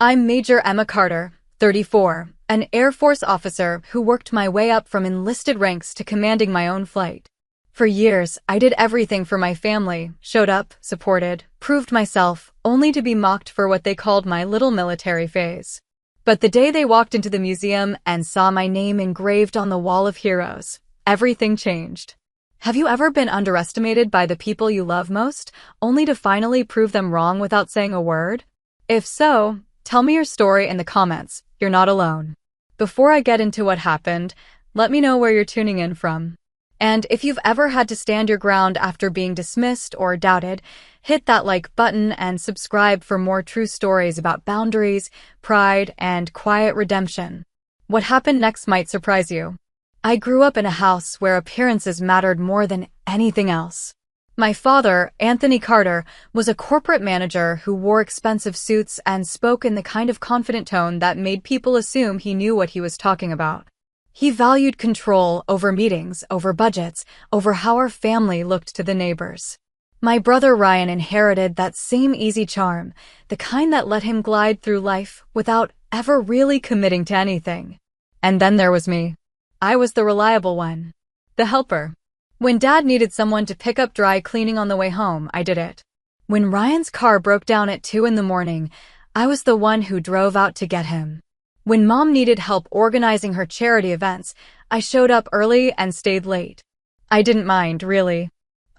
I'm Major Emma Carter, 34, an Air Force officer who worked my way up from enlisted ranks to commanding my own flight. For years, I did everything for my family, showed up, supported, proved myself, only to be mocked for what they called my little military phase. But the day they walked into the museum and saw my name engraved on the Wall of Heroes, everything changed. Have you ever been underestimated by the people you love most, only to finally prove them wrong without saying a word? If so, tell me your story in the comments. You're not alone. Before I get into what happened, let me know where you're tuning in from. And if you've ever had to stand your ground after being dismissed or doubted, hit that like button and subscribe for more true stories about boundaries, pride, and quiet redemption. What happened next might surprise you. I grew up in a house where appearances mattered more than anything else. My father, Anthony Carter, was a corporate manager who wore expensive suits and spoke in the kind of confident tone that made people assume he knew what he was talking about. He valued control over meetings, over budgets, over how our family looked to the neighbors. My brother Ryan inherited that same easy charm, the kind that let him glide through life without ever really committing to anything. And then there was me. I was the reliable one. The helper. When Dad needed someone to pick up dry cleaning on the way home, I did it. When Ryan's car broke down at 2 in the morning, I was the one who drove out to get him. When Mom needed help organizing her charity events, I showed up early and stayed late. I didn't mind, really.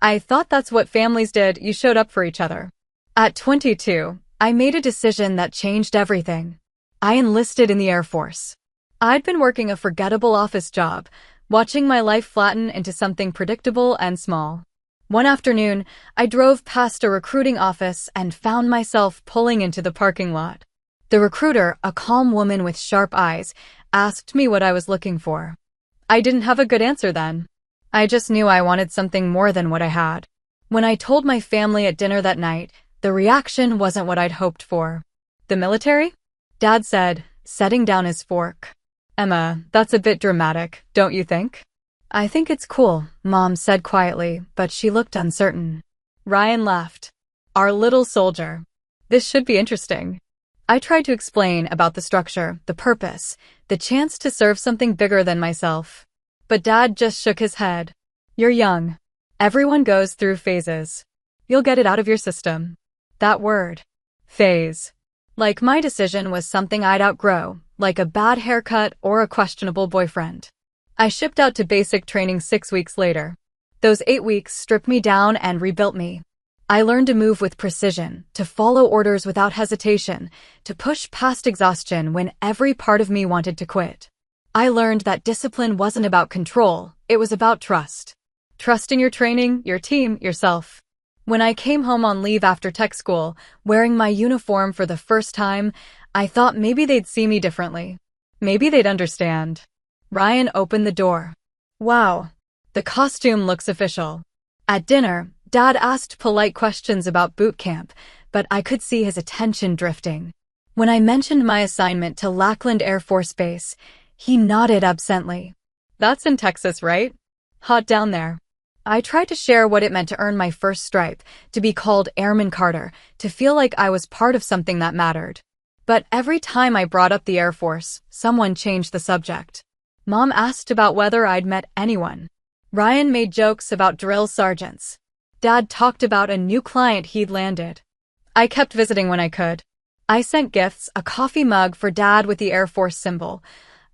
I thought that's what families did, you showed up for each other. At 22, I made a decision that changed everything. I enlisted in the Air Force. I'd been working a forgettable office job, watching my life flatten into something predictable and small. One afternoon, I drove past a recruiting office and found myself pulling into the parking lot. The recruiter, a calm woman with sharp eyes, asked me what I was looking for. I didn't have a good answer then. I just knew I wanted something more than what I had. When I told my family at dinner that night, the reaction wasn't what I'd hoped for. The military? Dad said, setting down his fork. Emma, that's a bit dramatic, don't you think? I think it's cool, Mom said quietly, but she looked uncertain. Ryan laughed. Our little soldier. This should be interesting. I tried to explain about the structure, the purpose, the chance to serve something bigger than myself. But Dad just shook his head. You're young. Everyone goes through phases. You'll get it out of your system. That word. Phase. Like my decision was something I'd outgrow, like a bad haircut or a questionable boyfriend. I shipped out to basic training 6 weeks later. Those 8 weeks stripped me down and rebuilt me. I learned to move with precision, to follow orders without hesitation, to push past exhaustion when every part of me wanted to quit. I learned that discipline wasn't about control, it was about trust. Trust in your training, your team, yourself. When I came home on leave after tech school, wearing my uniform for the first time, I thought maybe they'd see me differently. Maybe they'd understand. Ryan opened the door. Wow, the costume looks official. At dinner, Dad asked polite questions about boot camp, but I could see his attention drifting. When I mentioned my assignment to Lackland Air Force Base, he nodded absently. That's in Texas, right? Hot down there. I tried to share what it meant to earn my first stripe, to be called Airman Carter, to feel like I was part of something that mattered. But every time I brought up the Air Force, someone changed the subject. Mom asked about whether I'd met anyone. Ryan made jokes about drill sergeants. Dad talked about a new client he'd landed. I kept visiting when I could. I sent gifts, a coffee mug for Dad with the Air Force symbol,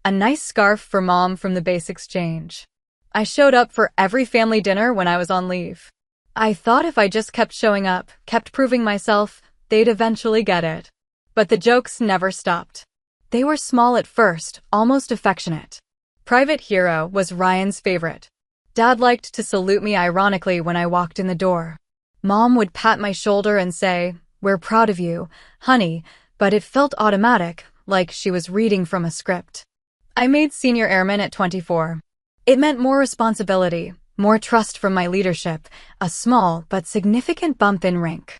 a nice scarf for Mom from the base exchange. I showed up for every family dinner when I was on leave. I thought if I just kept showing up, kept proving myself, they'd eventually get it. But the jokes never stopped. They were small at first, almost affectionate. Private Hero was Ryan's favorite. Dad liked to salute me ironically when I walked in the door. Mom would pat my shoulder and say, "We're proud of you, honey," but it felt automatic, like she was reading from a script. I made senior airman at 24. It meant more responsibility, more trust from my leadership, a small but significant bump in rank.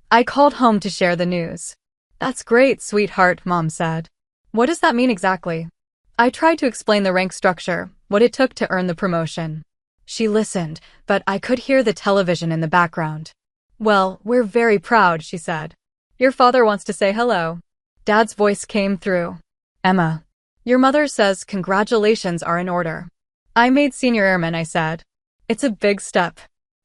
I called home to share the news. "That's great, sweetheart," Mom said. "What does that mean exactly?" I tried to explain the rank structure, what it took to earn the promotion. She listened, but I could hear the television in the background. "Well, we're very proud," she said. "Your father wants to say hello." Dad's voice came through. Emma, your mother says congratulations are in order. I made senior airman, I said. It's a big step.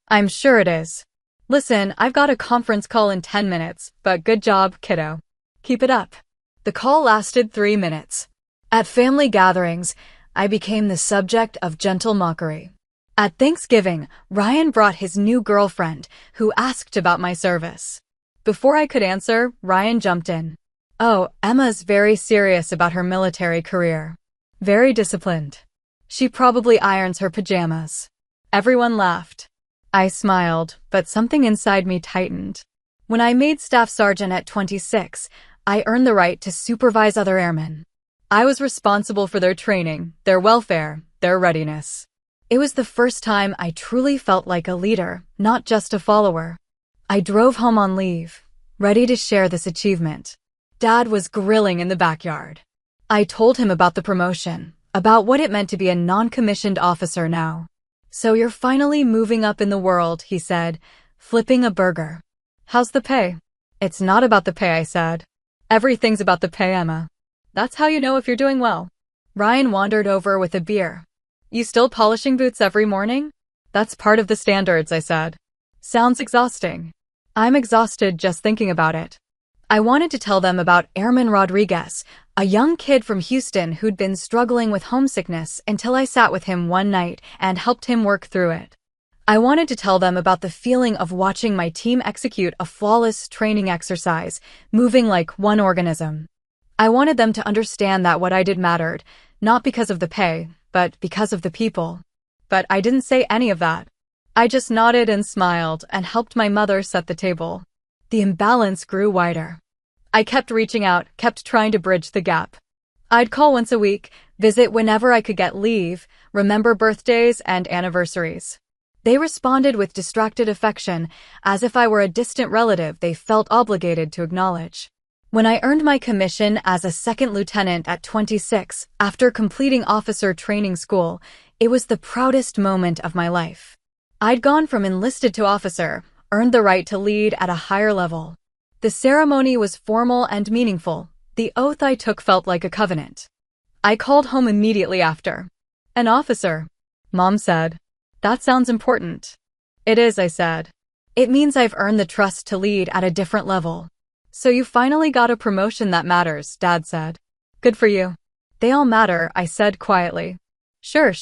I'm sure it is. Listen, I've got a conference call in 10 minutes, but good job, kiddo. Keep it up. The call lasted 3 minutes. At family gatherings, I became the subject of gentle mockery. At Thanksgiving, Ryan brought his new girlfriend, who asked about my service. Before I could answer, Ryan jumped in. Oh, Emma's very serious about her military career. Very disciplined. She probably irons her pajamas. Everyone laughed. I smiled, but something inside me tightened. When I made staff sergeant at 26, I earned the right to supervise other airmen. I was responsible for their training, their welfare, their readiness. It was the first time I truly felt like a leader, not just a follower. I drove home on leave, ready to share this achievement. Dad was grilling in the backyard. I told him about the promotion, about what it meant to be a non-commissioned officer now. So you're finally moving up in the world, he said, flipping a burger. How's the pay? It's not about the pay, I said. Everything's about the pay, Emma. That's how you know if you're doing well. Ryan wandered over with a beer. You still polishing boots every morning? That's part of the standards, I said. Sounds exhausting. I'm exhausted just thinking about it. I wanted to tell them about Airman Rodriguez, a young kid from Houston who'd been struggling with homesickness until I sat with him one night and helped him work through it. I wanted to tell them about the feeling of watching my team execute a flawless training exercise, moving like one organism. I wanted them to understand that what I did mattered, not because of the pay, but because of the people. But I didn't say any of that. I just nodded and smiled and helped my mother set the table. The imbalance grew wider. I kept reaching out, kept trying to bridge the gap. I'd call once a week, visit whenever I could get leave, remember birthdays and anniversaries. They responded with distracted affection, as if I were a distant relative they felt obligated to acknowledge. When I earned my commission as a second lieutenant at 26, after completing officer training school, it was the proudest moment of my life. I'd gone from enlisted to officer, earned the right to lead at a higher level. The ceremony was formal and meaningful. The oath I took felt like a covenant. I called home immediately after. An officer, Mom said. That sounds important. It is, I said. It means I've earned the trust to lead at a different level. So you finally got a promotion that matters, Dad said. Good for you. They all matter, I said quietly. Sure.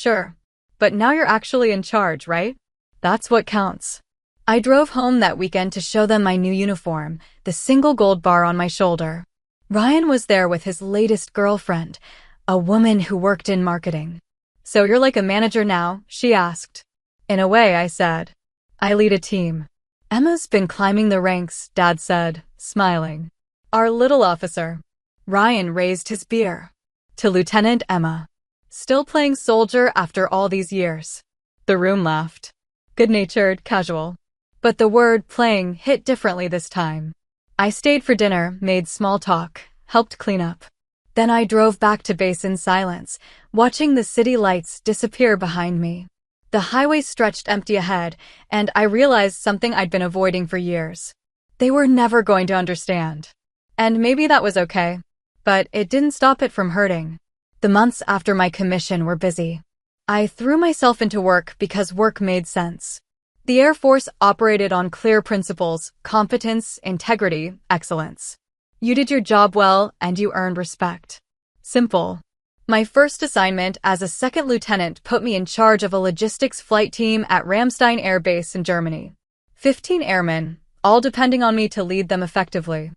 But now you're actually in charge, right? That's what counts. I drove home that weekend to show them my new uniform, the single gold bar on my shoulder. Ryan was there with his latest girlfriend, a woman who worked in marketing. So you're like a manager now, she asked. In a way, I said. I lead a team. Emma's been climbing the ranks, Dad said, smiling. Our little officer. Ryan raised his beer. To Lieutenant Emma. Still playing soldier after all these years. The room laughed. Good-natured, casual. But the word playing hit differently this time. I stayed for dinner, made small talk, helped clean up. Then I drove back to base in silence, watching the city lights disappear behind me. The highway stretched empty ahead, and I realized something I'd been avoiding for years. They were never going to understand. And maybe that was okay. But it didn't stop it from hurting. The months after my commission were busy. I threw myself into work because work made sense. The Air Force operated on clear principles: competence, integrity, excellence. You did your job well, and you earned respect. Simple. My first assignment as a second lieutenant put me in charge of a logistics flight team at Ramstein Air Base in Germany. 15 airmen, all depending on me to lead them effectively.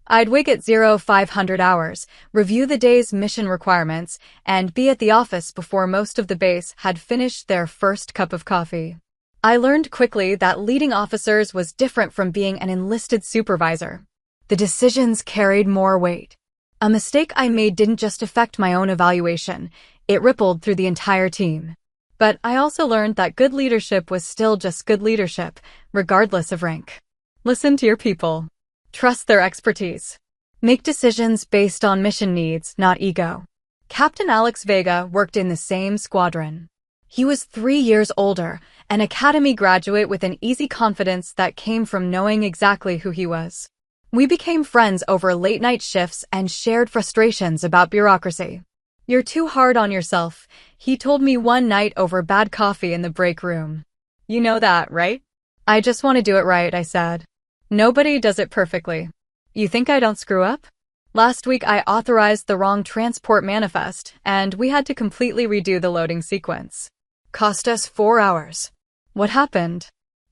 I'd wake at 0500 hours, review the day's mission requirements, and be at the office before most of the base had finished their first cup of coffee. I learned quickly that leading officers was different from being an enlisted supervisor. The decisions carried more weight. A mistake I made didn't just affect my own evaluation, it rippled through the entire team. But I also learned that good leadership was still just good leadership, regardless of rank. Listen to your people. Trust their expertise. Make decisions based on mission needs, not ego. Captain Alex Vega worked in the same squadron. He was 3 years older, an academy graduate with an easy confidence that came from knowing exactly who he was. We became friends over late-night shifts and shared frustrations about bureaucracy. "You're too hard on yourself," he told me one night over bad coffee in the break room. "You know that, right?" "I just want to do it right," I said. "Nobody does it perfectly." "You think I don't screw up?" "Last week I authorized the wrong transport manifest, and we had to completely redo the loading sequence. Cost us 4 hours." "What happened?"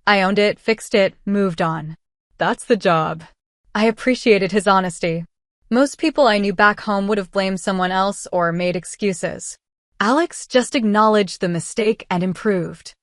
"I owned it, fixed it, moved on." "That's the job." I appreciated his honesty. Most people I knew back home would have blamed someone else or made excuses. Alex just acknowledged the mistake and improved.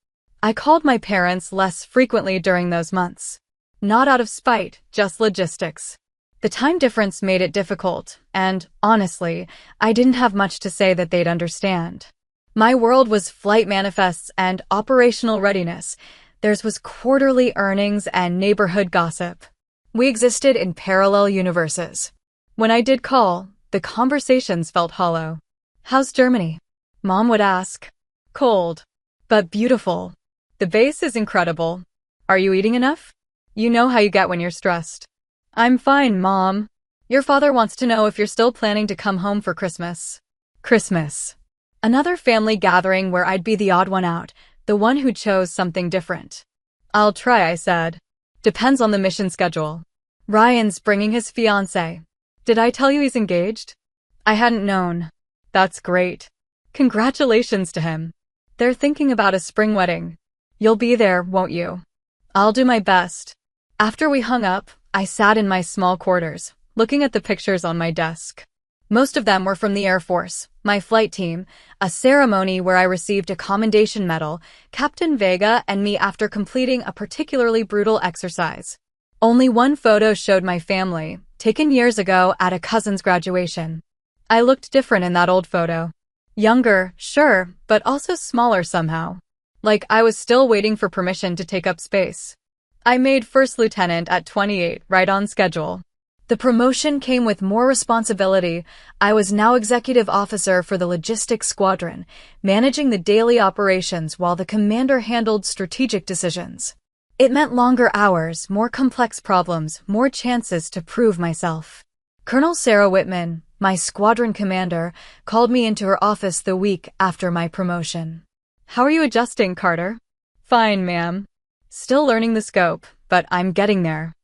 I called my parents less frequently during those months. Not out of spite, just logistics. The time difference made it difficult, and, honestly, I didn't have much to say that they'd understand. My world was flight manifests and operational readiness. Theirs was quarterly earnings and neighborhood gossip. We existed in parallel universes. When I did call, the conversations felt hollow. "How's Germany?" Mom would ask. "Cold, but beautiful. The base is incredible. Are you eating enough? You know how you get when you're stressed." "I'm fine, Mom. Your father wants to know if you're still planning to come home for Christmas." Christmas. Another family gathering where I'd be the odd one out, the one who chose something different. "I'll try," I said. "Depends on the mission schedule." "Ryan's bringing his fiancée. Did I tell you he's engaged?" I hadn't known. "That's great. Congratulations to him. They're thinking about a spring wedding. You'll be there, won't you?" "I'll do my best." After we hung up, I sat in my small quarters, looking at the pictures on my desk. Most of them were from the Air Force, my flight team, a ceremony where I received a commendation medal, Captain Vega and me after completing a particularly brutal exercise. Only one photo showed my family, taken years ago at a cousin's graduation. I looked different in that old photo. Younger, sure, but also smaller somehow. Like I was still waiting for permission to take up space. I made first lieutenant at 28, right on schedule. The promotion came with more responsibility. I was now executive officer for the logistics squadron, managing the daily operations while the commander handled strategic decisions. It meant longer hours, more complex problems, more chances to prove myself. Colonel Sarah Whitman, my squadron commander, called me into her office the week after my promotion. "How are you adjusting, Carter?" "Fine, ma'am. Still learning the scope, but I'm getting there.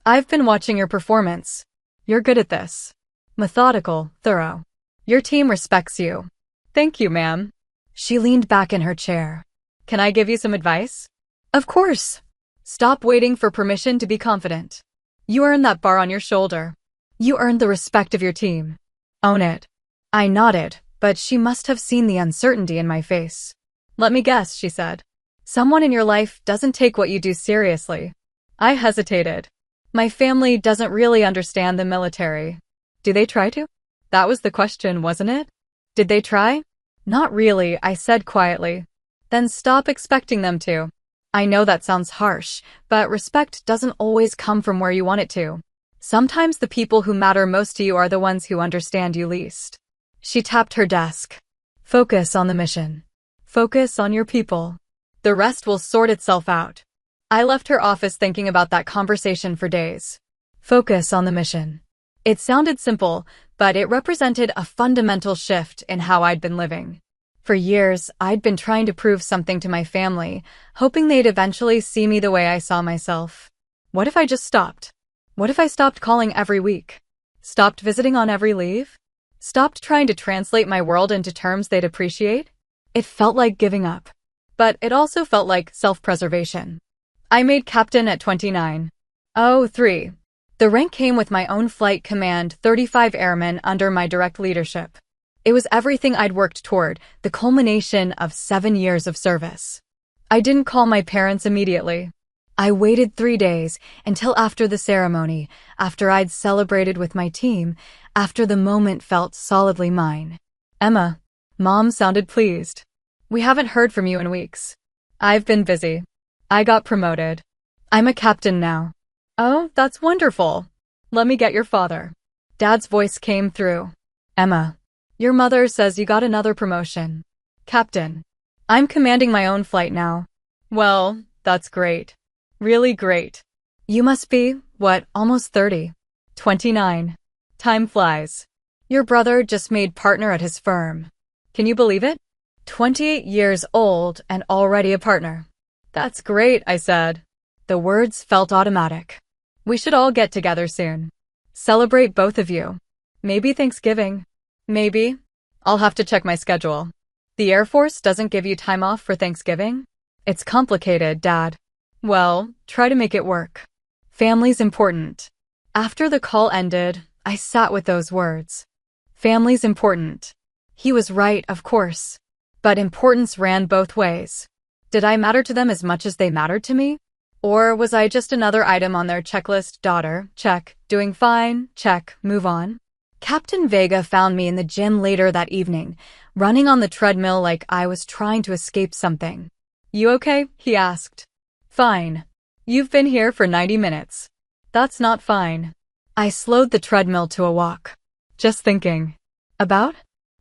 I've been watching your performance. You're good at this. Methodical, thorough. Your team respects you." "Thank you, ma'am." She leaned back in her chair. "Can I give you some advice?" "Of course." "Stop waiting for permission to be confident. You earned that bar on your shoulder. You earned the respect of your team. Own it." I nodded, but she must have seen the uncertainty in my face. "Let me guess," she said. "Someone in your life doesn't take what you do seriously." I hesitated. "My family doesn't really understand the military." "Do they try to?" That was the question, wasn't it? Did they try? "Not really," I said quietly. "Then stop expecting them to." I know that sounds harsh, but respect doesn't always come from where you want it to. Sometimes the people who matter most to you are the ones who understand you least. She tapped her desk. "Focus on the mission. Focus on your people. The rest will sort itself out." I left her office thinking about that conversation for days. Focus on the mission. It sounded simple, but it represented a fundamental shift in how I'd been living. For years, I'd been trying to prove something to my family, hoping they'd eventually see me the way I saw myself. What if I just stopped? What if I stopped calling every week? Stopped visiting on every leave? Stopped trying to translate my world into terms they'd appreciate? It felt like giving up. But it also felt like self-preservation. I made captain at 29. Oh, 3. The rank came with my own flight command, 35 airmen under my direct leadership. It was everything I'd worked toward, the culmination of 7 years of service. I didn't call my parents immediately. I waited 3 days, until after the ceremony, after I'd celebrated with my team, after the moment felt solidly mine. "Emma." Mom sounded pleased. "We haven't heard from you in weeks." "I've been busy. I got promoted. I'm a captain now." "Oh, that's wonderful. Let me get your father." Dad's voice came through. "Emma, your mother says you got another promotion. Captain. I'm commanding my own flight now." "Well, that's great. Really great." "You must be, what, almost 30. 29. Time flies. Your brother just made partner at his firm. Can you believe it? 28 years old and already a partner. That's great, I said. The words felt automatic. We should all get together soon. Celebrate both of you. Maybe Thanksgiving. Maybe. I'll have to check my schedule. The Air Force doesn't give you time off for Thanksgiving? It's complicated, Dad. Well, try to make it work. Family's important. After the call ended, I sat with those words. Family's important. He was right, of course. But importance ran both ways. Did I matter to them as much as they mattered to me? Or was I just another item on their checklist? Daughter, check. Doing fine, check. Move on. Captain Vega found me in the gym later that evening, running on the treadmill like I was trying to escape something. You okay? He asked. Fine. You've been here for 90 minutes. That's not fine. I slowed the treadmill to a walk. Just thinking. About?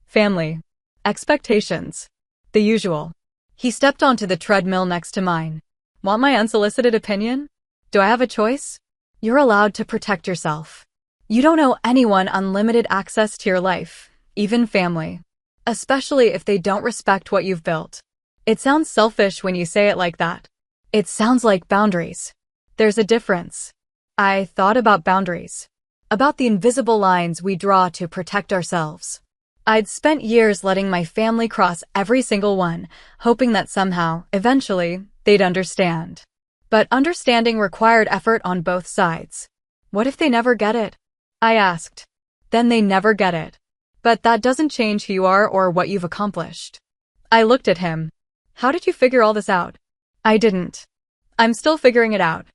Family. Expectations. The usual. He stepped onto the treadmill next to mine. Want my unsolicited opinion? Do I have a choice? You're allowed to protect yourself. You don't owe anyone unlimited access to your life, even family. Especially if they don't respect what you've built. It sounds selfish when you say it like that. It sounds like boundaries. There's a difference. I thought about boundaries. About the invisible lines we draw to protect ourselves. I'd spent years letting my family cross every single one, hoping that somehow, eventually, they'd understand. But understanding required effort on both sides. What if they never get it? I asked. Then they never get it. But that doesn't change who you are or what you've accomplished. I looked at him. How did you figure all this out? I didn't. I'm still figuring it out.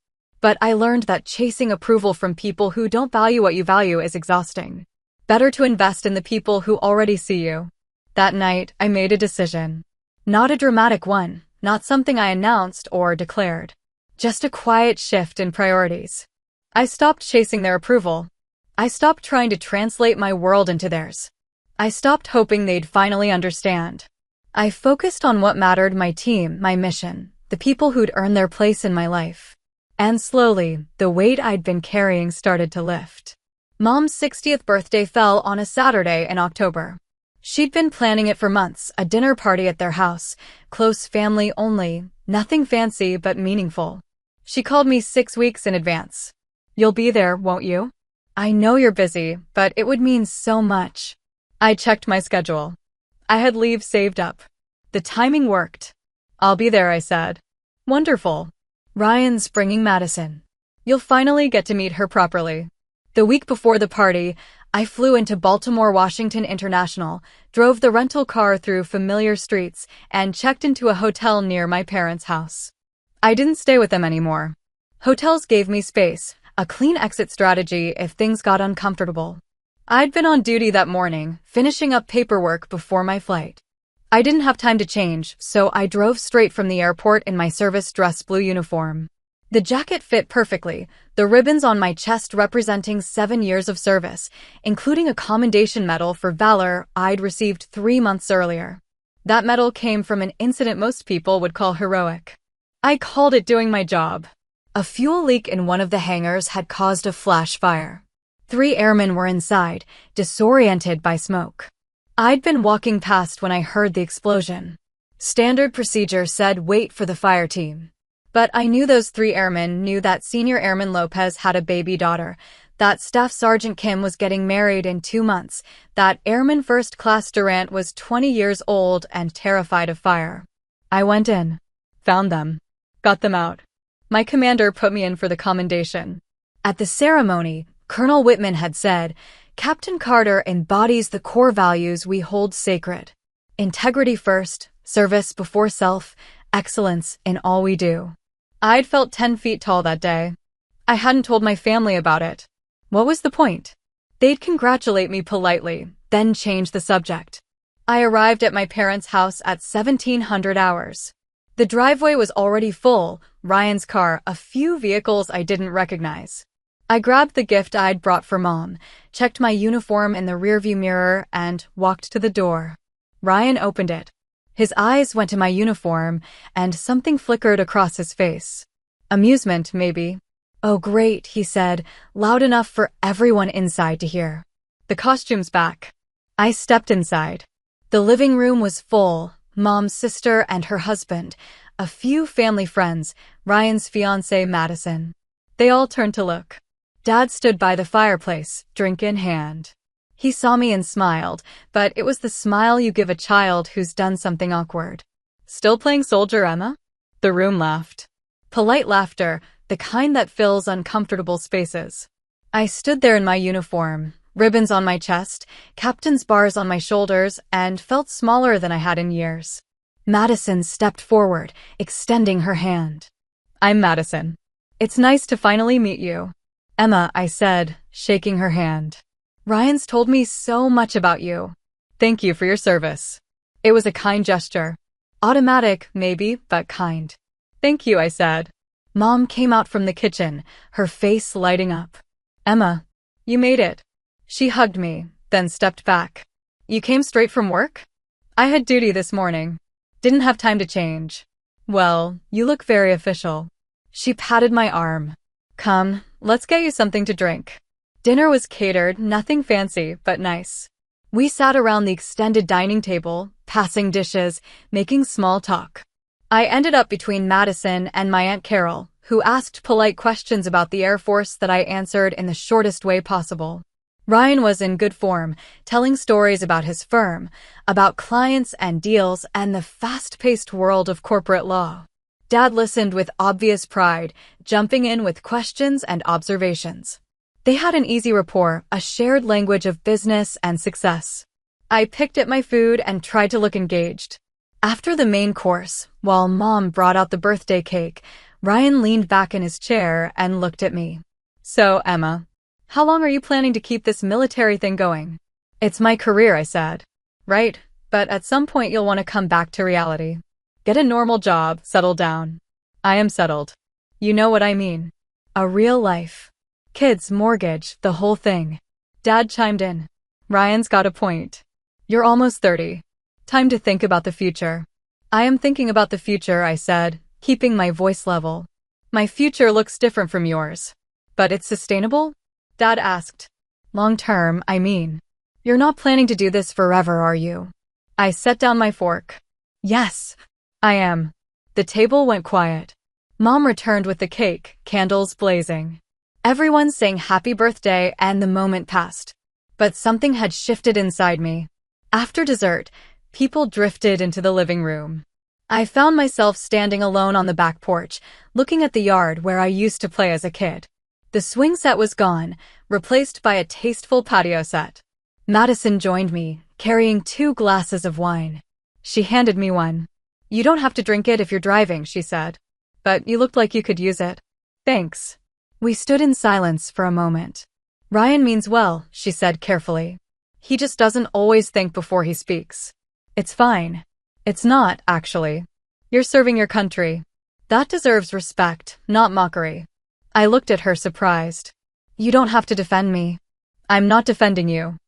But I learned that chasing approval from people who don't value what you value is exhausting. Better to invest in the people who already see you. That night, I made a decision. Not a dramatic one, not something I announced or declared. Just a quiet shift in priorities. I stopped chasing their approval. I stopped trying to translate my world into theirs. I stopped hoping they'd finally understand. I focused on what mattered: my team, my mission, the people who'd earned their place in my life. And slowly, the weight I'd been carrying started to lift. Mom's 60th birthday fell on a Saturday in October. She'd been planning it for months, a dinner party at their house, close family only, nothing fancy but meaningful. She called me 6 weeks in advance. You'll be there, won't you? I know you're busy, but it would mean so much. I checked my schedule. I had leave saved up. The timing worked. I'll be there, I said. Wonderful. Ryan's bringing Madison. You'll finally get to meet her properly. The week before the party, I flew into Baltimore Washington International, drove the rental car through familiar streets, and checked into a hotel near my parents' house. I didn't stay with them anymore. Hotels gave me space, a clean exit strategy if things got uncomfortable. I'd been on duty that morning, finishing up paperwork before my flight. I didn't have time to change, so I drove straight from the airport in my service dress blue uniform. The jacket fit perfectly, the ribbons on my chest representing 7 years of service, including a commendation medal for valor I'd received 3 months earlier. That medal came from an incident most people would call heroic. I called it doing my job. A fuel leak in one of the hangars had caused a flash fire. 3 airmen were inside, disoriented by smoke. I'd been walking past when I heard the explosion. Standard procedure said wait for the fire team. But I knew those 3 airmen knew that Senior Airman Lopez had a baby daughter, that Staff Sergeant Kim was getting married in 2 months, that Airman First Class Durant was 20 years old and terrified of fire. I went in. Found them. Got them out. My commander put me in for the commendation. At the ceremony, Colonel Whitman had said, Captain Carter embodies the core values we hold sacred. Integrity first, service before self, excellence in all we do. I'd felt 10 feet tall that day. I hadn't told my family about it. What was the point? They'd congratulate me politely, then change the subject. I arrived at my parents' house at 1700 hours. The driveway was already full, Ryan's car, a few vehicles I didn't recognize. I grabbed the gift I'd brought for Mom, checked my uniform in the rearview mirror, and walked to the door. Ryan opened it. His eyes went to my uniform, and something flickered across his face. Amusement, maybe. Oh great, he said, loud enough for everyone inside to hear. The costume's back. I stepped inside. The living room was full, Mom's sister and her husband, a few family friends, Ryan's fiancée Madison. They all turned to look. Dad stood by the fireplace, drink in hand. He saw me and smiled, but it was the smile you give a child who's done something awkward. Still playing soldier, Emma? The room laughed. Polite laughter, the kind that fills uncomfortable spaces. I stood there in my uniform, ribbons on my chest, captain's bars on my shoulders, and felt smaller than I had in years. Madison stepped forward, extending her hand. I'm Madison. It's nice to finally meet you. Emma, I said, shaking her hand. Ryan's told me so much about you. Thank you for your service. It was a kind gesture. Automatic, maybe, but kind. Thank you, I said. Mom came out from the kitchen, her face lighting up. Emma, you made it. She hugged me, then stepped back. You came straight from work? I had duty this morning. Didn't have time to change. Well, you look very official. She patted my arm. Come, let's get you something to drink. Dinner was catered, nothing fancy, but nice. We sat around the extended dining table, passing dishes, making small talk. I ended up between Madison and my Aunt Carol, who asked polite questions about the Air Force that I answered in the shortest way possible. Ryan was in good form, telling stories about his firm, about clients and deals, and the fast-paced world of corporate law. Dad listened with obvious pride, jumping in with questions and observations. They had an easy rapport, a shared language of business and success. I picked at my food and tried to look engaged. After the main course, while Mom brought out the birthday cake, Ryan leaned back in his chair and looked at me. So, Emma, how long are you planning to keep this military thing going? It's my career, I said. Right, but at some point you'll want to come back to reality. Get a normal job, settle down. I am settled. You know what I mean. A real life. Kids, mortgage, the whole thing. Dad chimed in. Ryan's got a point. You're almost 30. Time to think about the future. I am thinking about the future, I said, keeping my voice level. My future looks different from yours. But it's sustainable? Dad asked. Long term, I mean. You're not planning to do this forever, are you? I set down my fork. Yes, I am. The table went quiet. Mom returned with the cake, candles blazing. Everyone sang happy birthday and the moment passed. But something had shifted inside me. After dessert, people drifted into the living room. I found myself standing alone on the back porch, looking at the yard where I used to play as a kid. The swing set was gone, replaced by a tasteful patio set. Madison joined me, carrying 2 glasses of wine. She handed me one. You don't have to drink it if you're driving, she said. But you looked like you could use it. Thanks. We stood in silence for a moment. Ryan means well, she said carefully. He just doesn't always think before he speaks. It's fine. It's not, actually. You're serving your country. That deserves respect, not mockery. I looked at her surprised. You don't have to defend me. I'm not defending you.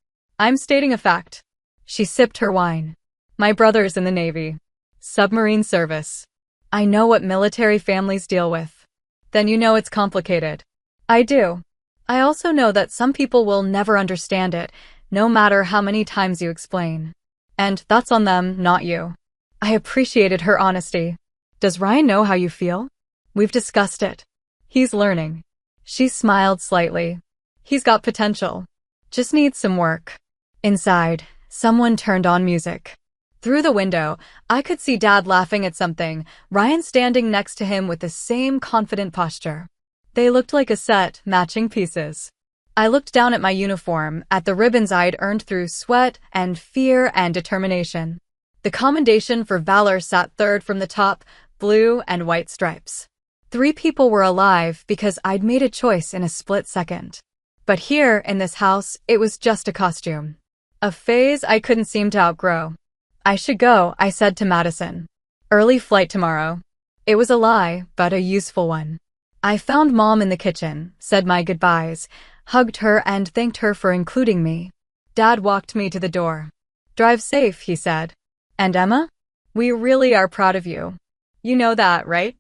I'm stating a fact. She sipped her wine. My brother's in the Navy. Submarine service. I know what military families deal with. Then you know it's complicated. I do. I also know that some people will never understand it, no matter how many times you explain. And that's on them, not you. I appreciated her honesty. Does Ryan know how you feel? We've discussed it. He's learning. She smiled slightly. He's got potential. Just needs some work. Inside, someone turned on music. Through the window, I could see Dad laughing at something, Ryan standing next to him with the same confident posture. They looked like a set, matching pieces. I looked down at my uniform, at the ribbons I'd earned through sweat and fear and determination. The commendation for valor sat third from the top, blue and white stripes. 3 people were alive because I'd made a choice in a split second. But here, in this house, it was just a costume. A phase I couldn't seem to outgrow. I should go, I said to Madison. Early flight tomorrow. It was a lie, but a useful one. I found Mom in the kitchen, said my goodbyes, hugged her and thanked her for including me. Dad walked me to the door. Drive safe, he said. And Emma? We really are proud of you. You know that, right?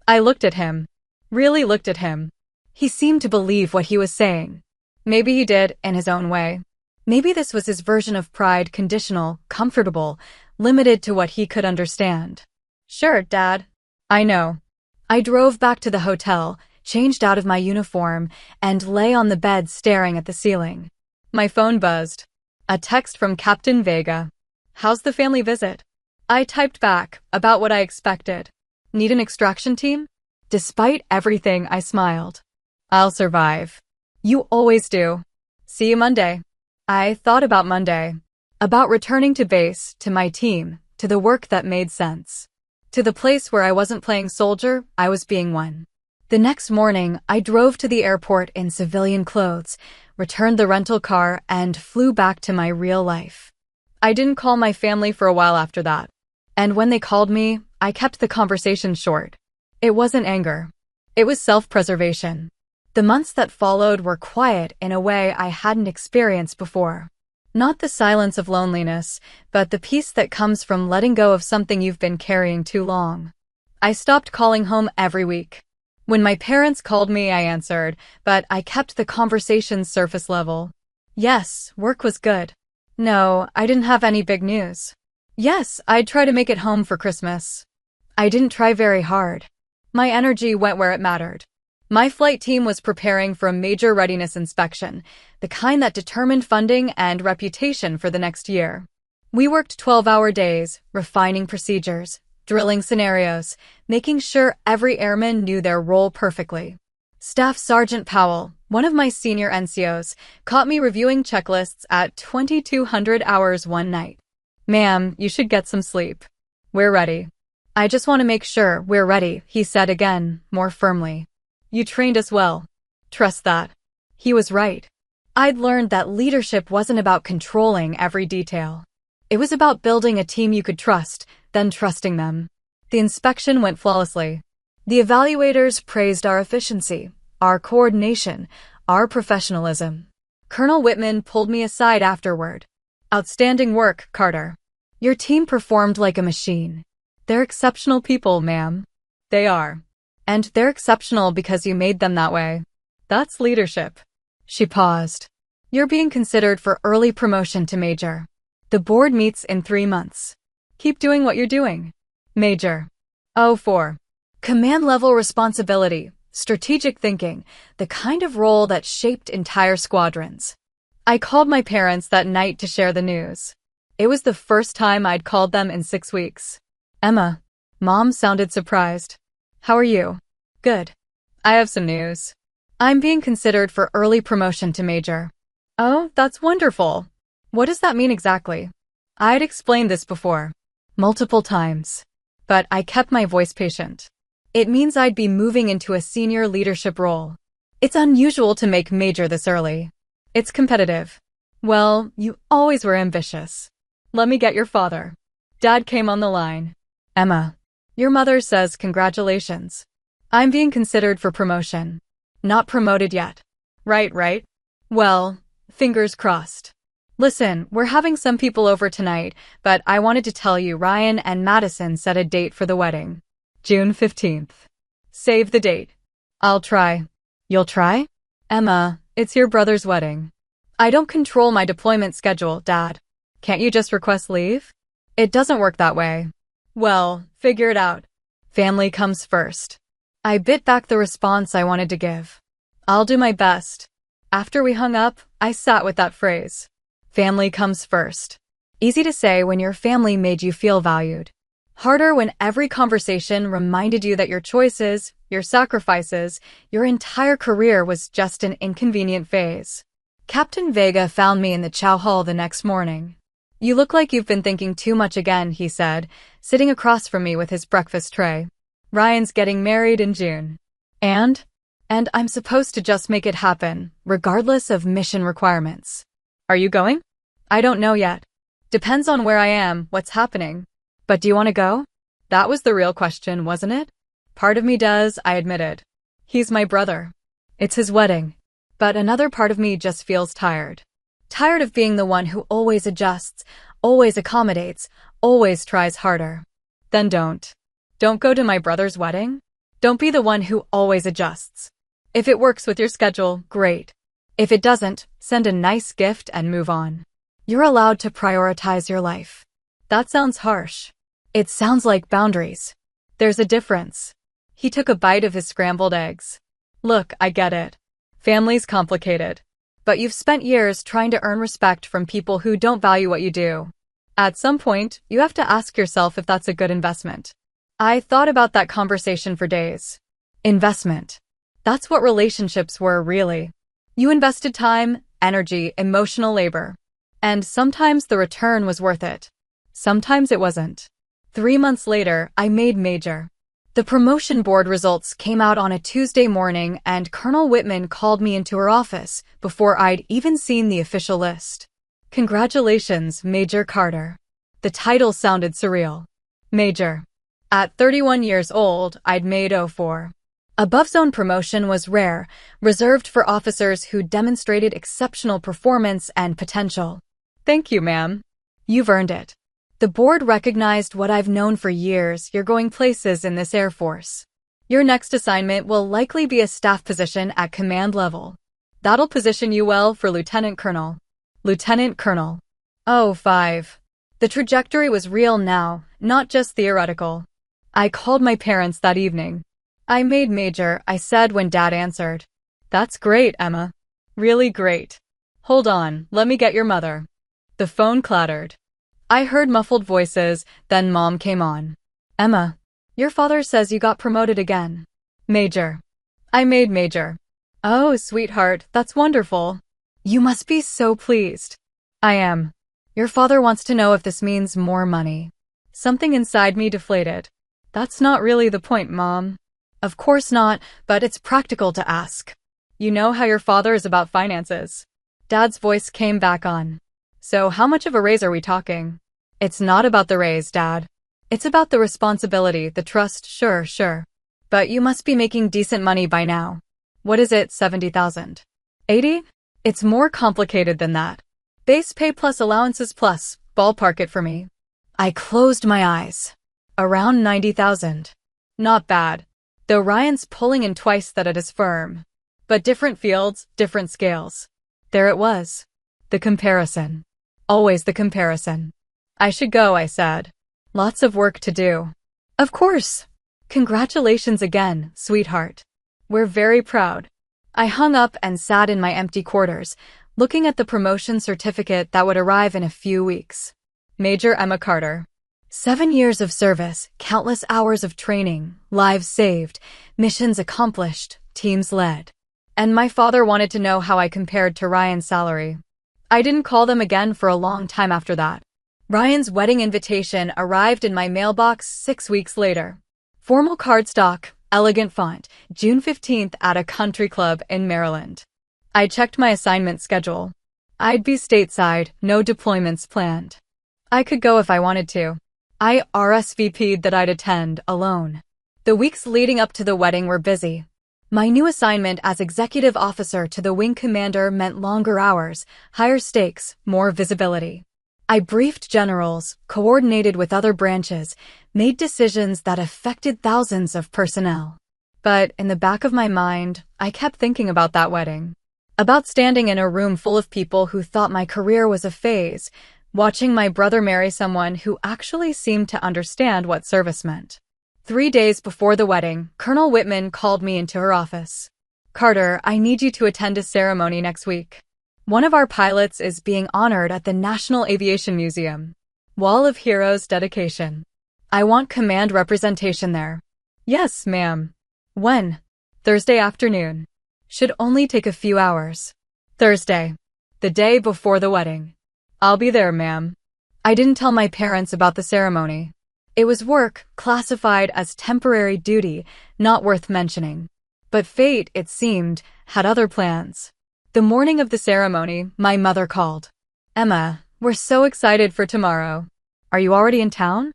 I looked at him. Really looked at him. He seemed to believe what he was saying. Maybe he did, in his own way. Maybe this was his version of pride, conditional, comfortable, limited to what he could understand. Sure, Dad. I know. I drove back to the hotel, changed out of my uniform, and lay on the bed staring at the ceiling. My phone buzzed. A text from Captain Vega. How's the family visit? I typed back, about what I expected. Need an extraction team? Despite everything, I smiled. I'll survive. You always do. See you Monday. I thought about Monday. About returning to base, to my team, to the work that made sense. To the place where I wasn't playing soldier, I was being one. The next morning, I drove to the airport in civilian clothes, returned the rental car, and flew back to my real life. I didn't call my family for a while after that. And when they called me, I kept the conversation short. It wasn't anger. It was self-preservation. The months that followed were quiet in a way I hadn't experienced before. Not the silence of loneliness, but the peace that comes from letting go of something you've been carrying too long. I stopped calling home every week. When my parents called me, I answered, but I kept the conversation surface level. Yes, work was good. No, I didn't have any big news. Yes, I'd try to make it home for Christmas. I didn't try very hard. My energy went where it mattered. My flight team was preparing for a major readiness inspection, the kind that determined funding and reputation for the next year. We worked 12-hour days, refining procedures, drilling scenarios, making sure every airman knew their role perfectly. Staff Sergeant Powell, one of my senior NCOs, caught me reviewing checklists at 2200 hours one night. Ma'am, you should get some sleep. We're ready. I just want to make sure we're ready, he said again, more firmly. You trained us well. Trust that. He was right. I'd learned that leadership wasn't about controlling every detail. It was about building a team you could trust, then trusting them. The inspection went flawlessly. The evaluators praised our efficiency, our coordination, our professionalism. Colonel Whitman pulled me aside afterward. Outstanding work, Carter. Your team performed like a machine. They're exceptional people, ma'am. They are. And they're exceptional because you made them that way. That's leadership. She paused. You're being considered for early promotion to Major. The board meets in 3 months. Keep doing what you're doing. Major. 04. Command-level responsibility, strategic thinking, the kind of role that shaped entire squadrons. I called my parents that night to share the news. It was the first time I'd called them in 6 weeks. Emma. Mom sounded surprised. How are you? Good. I have some news. I'm being considered for early promotion to Major. Oh, that's wonderful. What does that mean exactly? I'd explained this before. Multiple times. But I kept my voice patient. It means I'd be moving into a senior leadership role. It's unusual to make Major this early. It's competitive. Well, you always were ambitious. Let me get your father. Dad came on the line. Emma. Your mother says congratulations. I'm being considered for promotion. Not promoted yet. Right. Well, fingers crossed. Listen, we're having some people over tonight, but I wanted to tell you Ryan and Madison set a date for the wedding. June 15th. Save the date. I'll try. You'll try? Emma, it's your brother's wedding. I don't control my deployment schedule, Dad. Can't you just request leave? It doesn't work that way. Well, figure it out. Family comes first. I bit back the response I wanted to give. I'll do my best. After we hung up, I sat with that phrase. Family comes first. Easy to say when your family made you feel valued. Harder when every conversation reminded you that your choices, your sacrifices, your entire career was just an inconvenient phase. Captain Vega found me in the chow hall the next morning. You look like you've been thinking too much again, he said, sitting across from me with his breakfast tray. Ryan's getting married in June. And I'm supposed to just make it happen, regardless of mission requirements. Are you going? I don't know yet. Depends on where I am, what's happening. But do you want to go? That was the real question, wasn't it? Part of me does, I admitted. He's my brother. It's his wedding. But another part of me just feels tired. Tired of being the one who always adjusts, always accommodates, always tries harder. Then don't. Don't go to my brother's wedding. Don't be the one who always adjusts. If it works with your schedule, great. If it doesn't, send a nice gift and move on. You're allowed to prioritize your life. That sounds harsh. It sounds like boundaries. There's a difference. He took a bite of his scrambled eggs. Look, I get it. Family's complicated. But you've spent years trying to earn respect from people who don't value what you do. At some point, you have to ask yourself if that's a good investment. I thought about that conversation for days. Investment. That's what relationships were, really. You invested time, energy, emotional labor. And sometimes the return was worth it. Sometimes it wasn't. 3 months later, I made major. The promotion board results came out on a Tuesday morning and Colonel Whitman called me into her office before I'd even seen the official list. Congratulations, Major Carter. The title sounded surreal. Major. At 31 years old, I'd made 04. Above-zone promotion was rare, reserved for officers who demonstrated exceptional performance and potential. Thank you, ma'am. You've earned it. The board recognized what I've known for years: you're going places in this Air Force. Your next assignment will likely be a staff position at command level. That'll position you well for Lieutenant Colonel. Lieutenant Colonel. Oh, 5. The trajectory was real now, not just theoretical. I called my parents that evening. I made major, I said when Dad answered. That's great, Emma. Really great. Hold on, let me get your mother. The phone clattered. I heard muffled voices, then Mom came on. Emma, your father says you got promoted again. Major. I made major. Oh, sweetheart, that's wonderful. You must be so pleased. I am. Your father wants to know if this means more money. Something inside me deflated. That's not really the point, Mom. Of course not, but it's practical to ask. You know how your father is about finances. Dad's voice came back on. So how much of a raise are we talking? It's not about the raise, Dad. It's about the responsibility, the trust, sure. But you must be making decent money by now. What is it, 70,000? 80? It's more complicated than that. Base pay plus allowances plus, ballpark it for me. I closed my eyes. Around 90,000. Not bad. Though Ryan's pulling in twice that at his firm. But different fields, different scales. There it was. The comparison. Always the comparison. I should go, I said. Lots of work to do. Of course. Congratulations again, sweetheart. We're very proud. I hung up and sat in my empty quarters, looking at the promotion certificate that would arrive in a few weeks. Major Emma Carter. 7 years of service, countless hours of training, lives saved, missions accomplished, teams led. And my father wanted to know how I compared to Ryan's salary. I didn't call them again for a long time after that. Ryan's wedding invitation arrived in my mailbox 6 weeks later. Formal cardstock, elegant font, June 15th at a country club in Maryland. I checked my assignment schedule. I'd be stateside, no deployments planned. I could go if I wanted to. I RSVP'd that I'd attend alone. The weeks leading up to the wedding were busy. My new assignment as executive officer to the wing commander meant longer hours, higher stakes, more visibility. I briefed generals, coordinated with other branches, made decisions that affected thousands of personnel. But in the back of my mind, I kept thinking about that wedding. About standing in a room full of people who thought my career was a phase, watching my brother marry someone who actually seemed to understand what service meant. 3 days before the wedding, Colonel Whitman called me into her office. Carter, I need you to attend a ceremony next week. One of our pilots is being honored at the National Aviation Museum. Wall of Heroes dedication. I want command representation there. Yes, ma'am. When? Thursday afternoon. Should only take a few hours. Thursday. The day before the wedding. I'll be there, ma'am. I didn't tell my parents about the ceremony. It was work, classified as temporary duty, not worth mentioning. But fate, it seemed, had other plans. The morning of the ceremony, my mother called. Emma, we're so excited for tomorrow. Are you already in town?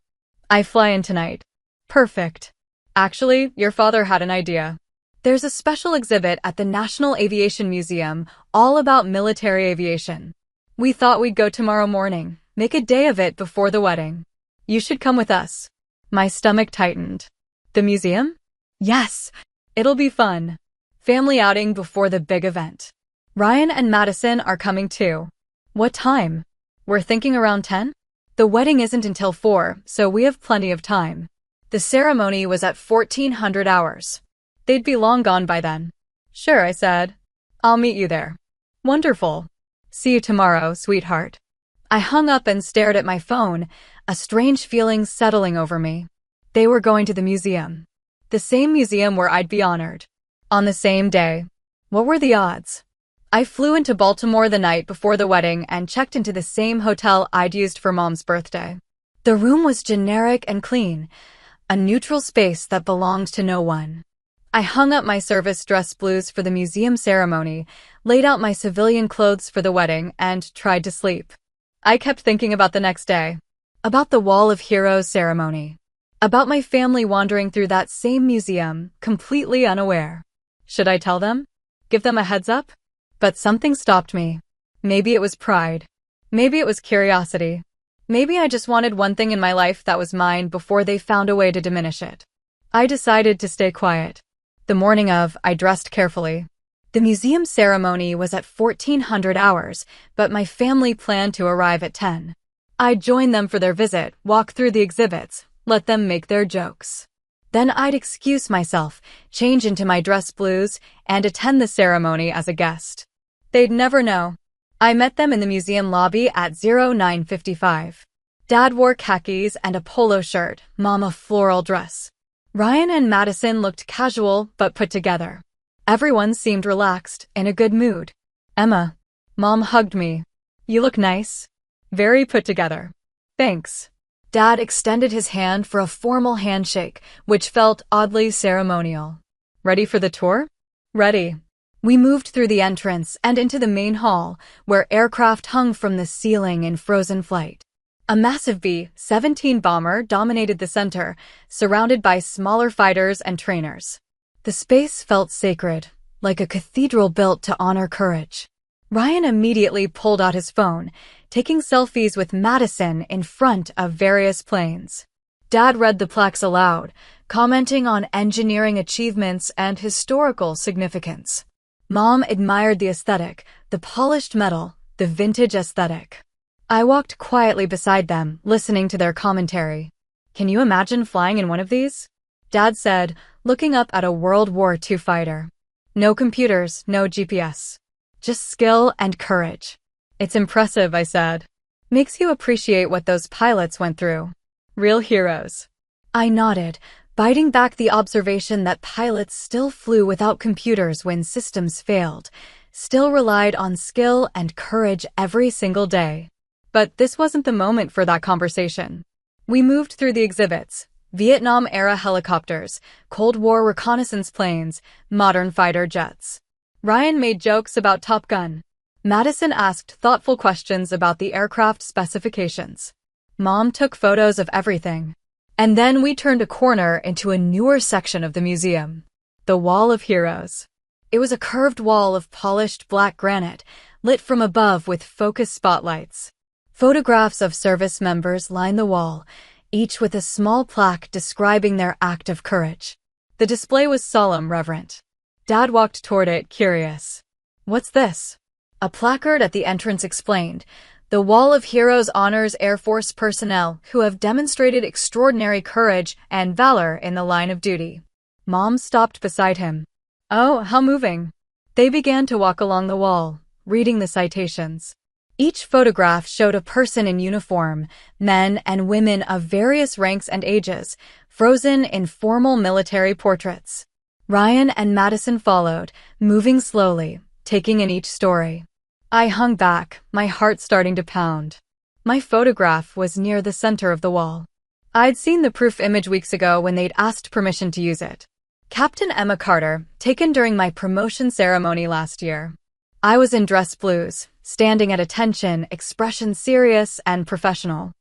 I fly in tonight. Perfect. Actually, your father had an idea. There's a special exhibit at the National Aviation Museum, all about military aviation. We thought we'd go tomorrow morning, make a day of it before the wedding. You should come with us. My stomach tightened. The museum? Yes. It'll be fun. Family outing before the big event. Ryan and Madison are coming too. What time? We're thinking around 10? The wedding isn't until 4, so we have plenty of time. The ceremony was at 1400 hours. They'd be long gone by then. Sure, I said. I'll meet you there. Wonderful. See you tomorrow, sweetheart. I hung up and stared at my phone, a strange feeling settling over me. They were going to the museum. The same museum where I'd be honored. On the same day. What were the odds? I flew into Baltimore the night before the wedding and checked into the same hotel I'd used for Mom's birthday. The room was generic and clean, a neutral space that belonged to no one. I hung up my service dress blues for the museum ceremony, laid out my civilian clothes for the wedding, and tried to sleep. I kept thinking about the next day. About the Wall of Heroes ceremony. About my family wandering through that same museum, completely unaware. Should I tell them? Give them a heads up? But something stopped me. Maybe it was pride. Maybe it was curiosity. Maybe I just wanted one thing in my life that was mine before they found a way to diminish it. I decided to stay quiet. The morning of, I dressed carefully. The museum ceremony was at 1400 hours, but my family planned to arrive at 10. I'd join them for their visit, walk through the exhibits, let them make their jokes. Then I'd excuse myself, change into my dress blues, and attend the ceremony as a guest. They'd never know. I met them in the museum lobby at 09:55. Dad wore khakis and a polo shirt, Mom a floral dress. Ryan and Madison looked casual but put together. Everyone seemed relaxed, in a good mood. Emma. Mom hugged me. You look nice. Very put together. Thanks. Dad extended his hand for a formal handshake, which felt oddly ceremonial. Ready for the tour? Ready. We moved through the entrance and into the main hall, where aircraft hung from the ceiling in frozen flight. A massive B-17 bomber dominated the center, surrounded by smaller fighters and trainers. The space felt sacred, like a cathedral built to honor courage. Ryan immediately pulled out his phone, taking selfies with Madison in front of various planes. Dad read the plaques aloud, commenting on engineering achievements and historical significance. Mom admired the aesthetic, the polished metal, the vintage aesthetic. I walked quietly beside them, listening to their commentary. Can you imagine flying in one of these? Dad said, looking up at a World War II fighter. No computers, no GPS. Just skill and courage. It's impressive, I said. Makes you appreciate what those pilots went through. Real heroes. I nodded, biting back the observation that pilots still flew without computers when systems failed, still relied on skill and courage every single day. But this wasn't the moment for that conversation. We moved through the exhibits. Vietnam-era helicopters, Cold War reconnaissance planes, modern fighter jets. Ryan made jokes about Top Gun. Madison asked thoughtful questions about the aircraft specifications. Mom took photos of everything. And then we turned a corner into a newer section of the museum. The Wall of Heroes. It was a curved wall of polished black granite, lit from above with focused spotlights. Photographs of service members line the wall, each with a small plaque describing their act of courage. The display was solemn, reverent. Dad walked toward it, curious. What's this? A placard at the entrance explained. The Wall of Heroes honors Air Force personnel who have demonstrated extraordinary courage and valor in the line of duty. Mom stopped beside him. Oh, how moving. They began to walk along the wall, reading the citations. Each photograph showed a person in uniform, men and women of various ranks and ages, frozen in formal military portraits. Ryan and Madison followed, moving slowly, taking in each story. I hung back, my heart starting to pound. My photograph was near the center of the wall. I'd seen the proof image weeks ago when they'd asked permission to use it. Captain Emma Carter, taken during my promotion ceremony last year. I was in dress blues, standing at attention, expression serious and professional.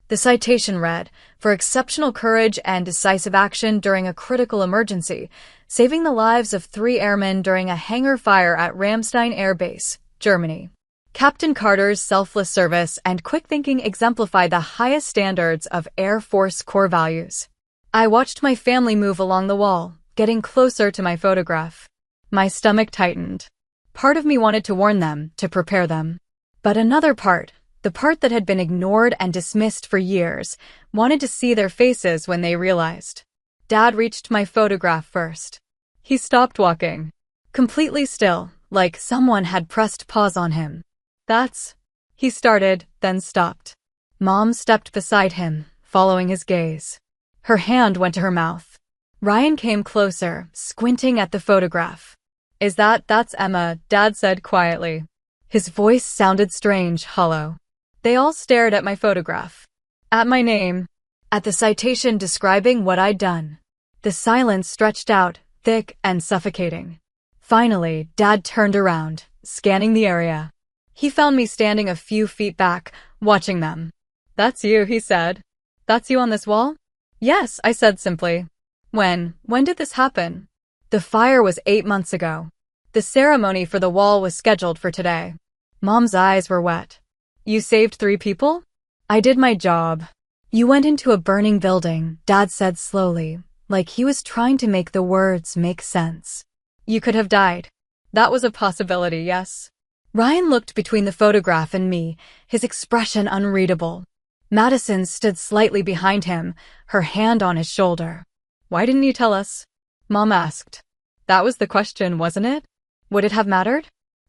The citation read, for exceptional courage and decisive action during a critical emergency, saving the lives of 3 airmen during a hangar fire at Ramstein Air Base, Germany. Captain Carter's selfless service and quick thinking exemplify the highest standards of Air Force core values. I watched my family move along the wall, getting closer to my photograph. My stomach tightened. Part of me wanted to warn them, to prepare them. But another part, the part that had been ignored and dismissed for years, wanted to see their faces when they realized. Dad reached my photograph first. He stopped walking. Completely still, like someone had pressed pause on him. That's... He started, then stopped. Mom stepped beside him, following his gaze. Her hand went to her mouth. Ryan came closer, squinting at the photograph. That's Emma, Dad said quietly. His voice sounded strange, hollow. They all stared at my photograph. At my name. At the citation describing what I'd done. The silence stretched out, thick and suffocating. Finally, Dad turned around, scanning the area. He found me standing a few feet back, watching them. That's you, he said. That's you on this wall? Yes, I said simply. When did this happen? The fire was 8 months ago. The ceremony for the wall was scheduled for today. Mom's eyes were wet. You saved 3 people? I did my job. You went into a burning building, Dad said slowly, like he was trying to make the words make sense. You could have died. That was a possibility, yes? Ryan looked between the photograph and me, his expression unreadable. Madison stood slightly behind him, her hand on his shoulder. Why didn't you tell us? Mom asked. That was the question, wasn't it? Would it have mattered?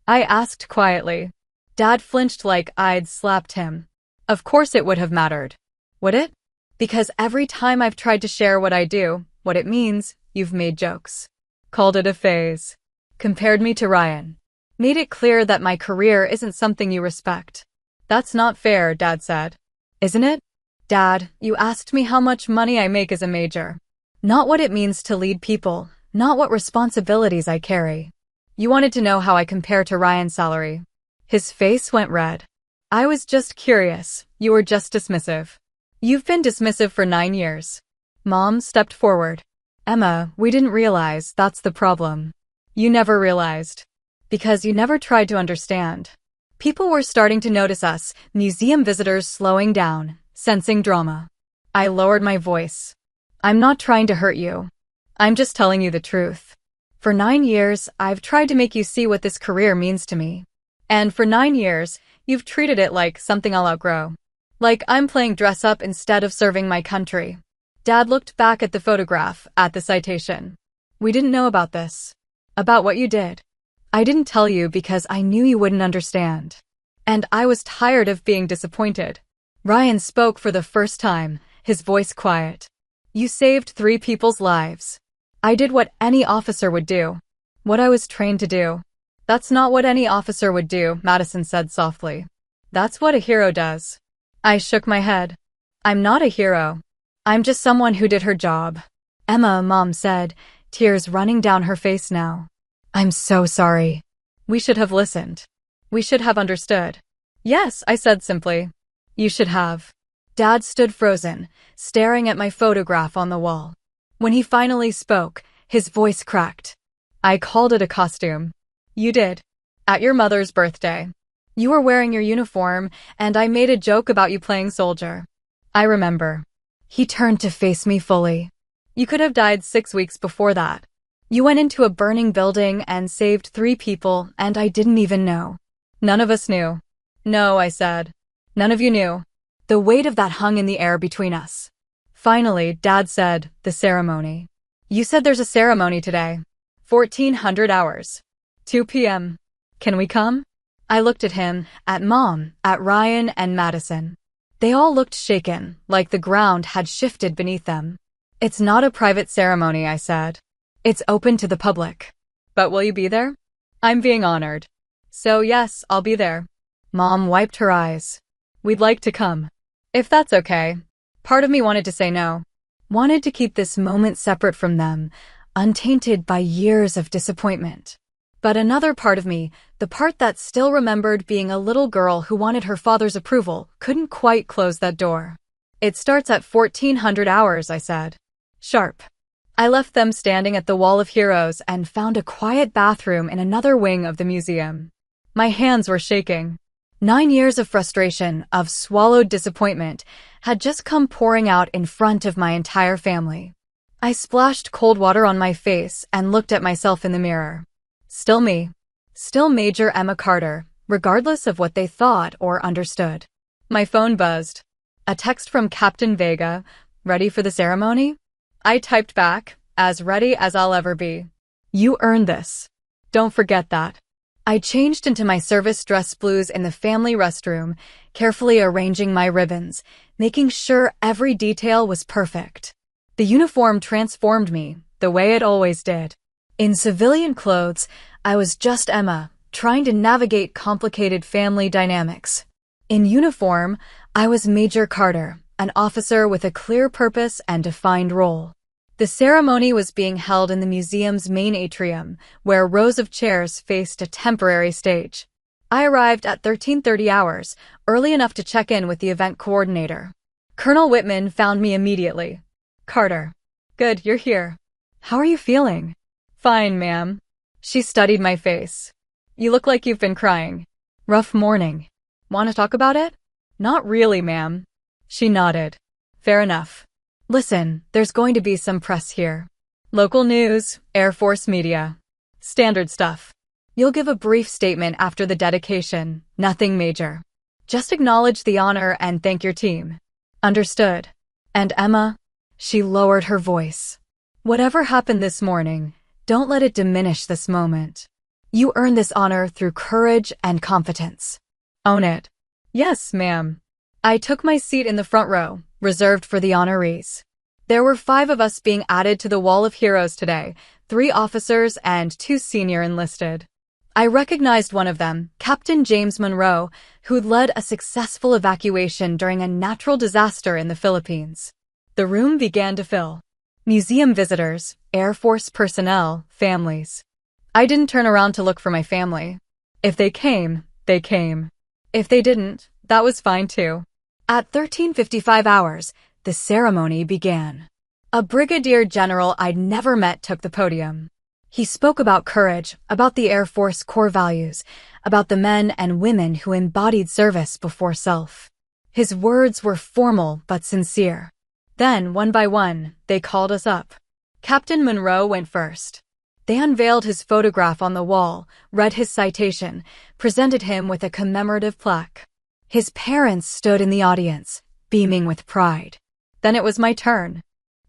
I asked quietly. Dad flinched like I'd slapped him. Of course it would have mattered. Would it? Because every time I've tried to share what I do, what it means, you've made jokes. Called it a phase. Compared me to Ryan. Made it clear that my career isn't something you respect. That's not fair, Dad said. Isn't it? Dad, you asked me how much money I make as a major. Not what it means to lead people, not what responsibilities I carry. You wanted to know how I compare to Ryan's salary. His face went red. I was just curious. You were just dismissive. You've been dismissive for 9 years. Mom stepped forward. Emma, we didn't realize that's the problem. You never realized. Because you never tried to understand. People were starting to notice us, museum visitors slowing down, sensing drama. I lowered my voice. I'm not trying to hurt you. I'm just telling you the truth. For 9 years, I've tried to make you see what this career means to me. And for 9 years, you've treated it like something I'll outgrow. Like I'm playing dress up instead of serving my country. Dad looked back at the photograph, at the citation. We didn't know about this. About what you did. I didn't tell you because I knew you wouldn't understand. And I was tired of being disappointed. Ryan spoke for the first time, his voice quiet. You saved 3 people's lives. I did what any officer would do. What I was trained to do. That's not what any officer would do, Madison said softly. That's what a hero does. I shook my head. I'm not a hero. I'm just someone who did her job. Emma, Mom said, tears running down her face now. I'm so sorry. We should have listened. We should have understood. Yes, I said simply. You should have. Dad stood frozen, staring at my photograph on the wall. When he finally spoke, his voice cracked. I called it a costume. You did. At your mother's birthday. You were wearing your uniform, and I made a joke about you playing soldier. I remember. He turned to face me fully. You could have died 6 weeks before that. You went into a burning building and saved 3 people, and I didn't even know. None of us knew. No, I said. None of you knew. The weight of that hung in the air between us. Finally, Dad said, the ceremony. You said there's a ceremony today. 1400 hours. 2 p.m. Can we come? I looked at him, at Mom, at Ryan and Madison. They all looked shaken, like the ground had shifted beneath them. It's not a private ceremony, I said. It's open to the public. But will you be there? I'm being honored. So yes, I'll be there. Mom wiped her eyes. We'd like to come. If that's okay. Part of me wanted to say no. Wanted to keep this moment separate from them, untainted by years of disappointment. But another part of me, the part that still remembered being a little girl who wanted her father's approval, couldn't quite close that door. It starts at 1400 hours, I said. Sharp. I left them standing at the Wall of Heroes and found a quiet bathroom in another wing of the museum. My hands were shaking. 9 years of frustration, of swallowed disappointment, had just come pouring out in front of my entire family. I splashed cold water on my face and looked at myself in the mirror. Still me. Still Major Emma Carter, regardless of what they thought or understood. My phone buzzed. A text from Captain Vega. Ready for the ceremony? I typed back, as ready as I'll ever be. You earned this. Don't forget that. I changed into my service dress blues in the family restroom, carefully arranging my ribbons, making sure every detail was perfect. The uniform transformed me, the way it always did. In civilian clothes, I was just Emma, trying to navigate complicated family dynamics. In uniform, I was Major Carter, an officer with a clear purpose and defined role. The ceremony was being held in the museum's main atrium, where rows of chairs faced a temporary stage. I arrived at 13:30 hours, early enough to check in with the event coordinator. Colonel Whitman found me immediately. Carter. Good, you're here. How are you feeling? Fine, ma'am. She studied my face. You look like you've been crying. Rough morning. Want to talk about it? Not really, ma'am. She nodded. Fair enough. Listen, there's going to be some press here. Local news, Air Force media. Standard stuff. You'll give a brief statement after the dedication, nothing major. Just acknowledge the honor and thank your team. Understood. And Emma? She lowered her voice. Whatever happened this morning, don't let it diminish this moment. You earned this honor through courage and competence. Own it. Yes, ma'am. I took my seat in the front row, reserved for the honorees. There were 5 of us being added to the Wall of Heroes today, 3 officers and 2 senior enlisted. I recognized one of them, Captain James Monroe, who'd led a successful evacuation during a natural disaster in the Philippines. The room began to fill. Museum visitors, Air Force personnel, families. I didn't turn around to look for my family. If they came, they came. If they didn't, that was fine too. At 13:55 hours, the ceremony began. A brigadier general I'd never met took the podium. He spoke about courage, about the Air Force core values, about the men and women who embodied service before self. His words were formal but sincere. Then, one by one, they called us up. Captain Monroe went first. They unveiled his photograph on the wall, read his citation, presented him with a commemorative plaque. His parents stood in the audience, beaming with pride. Then it was my turn.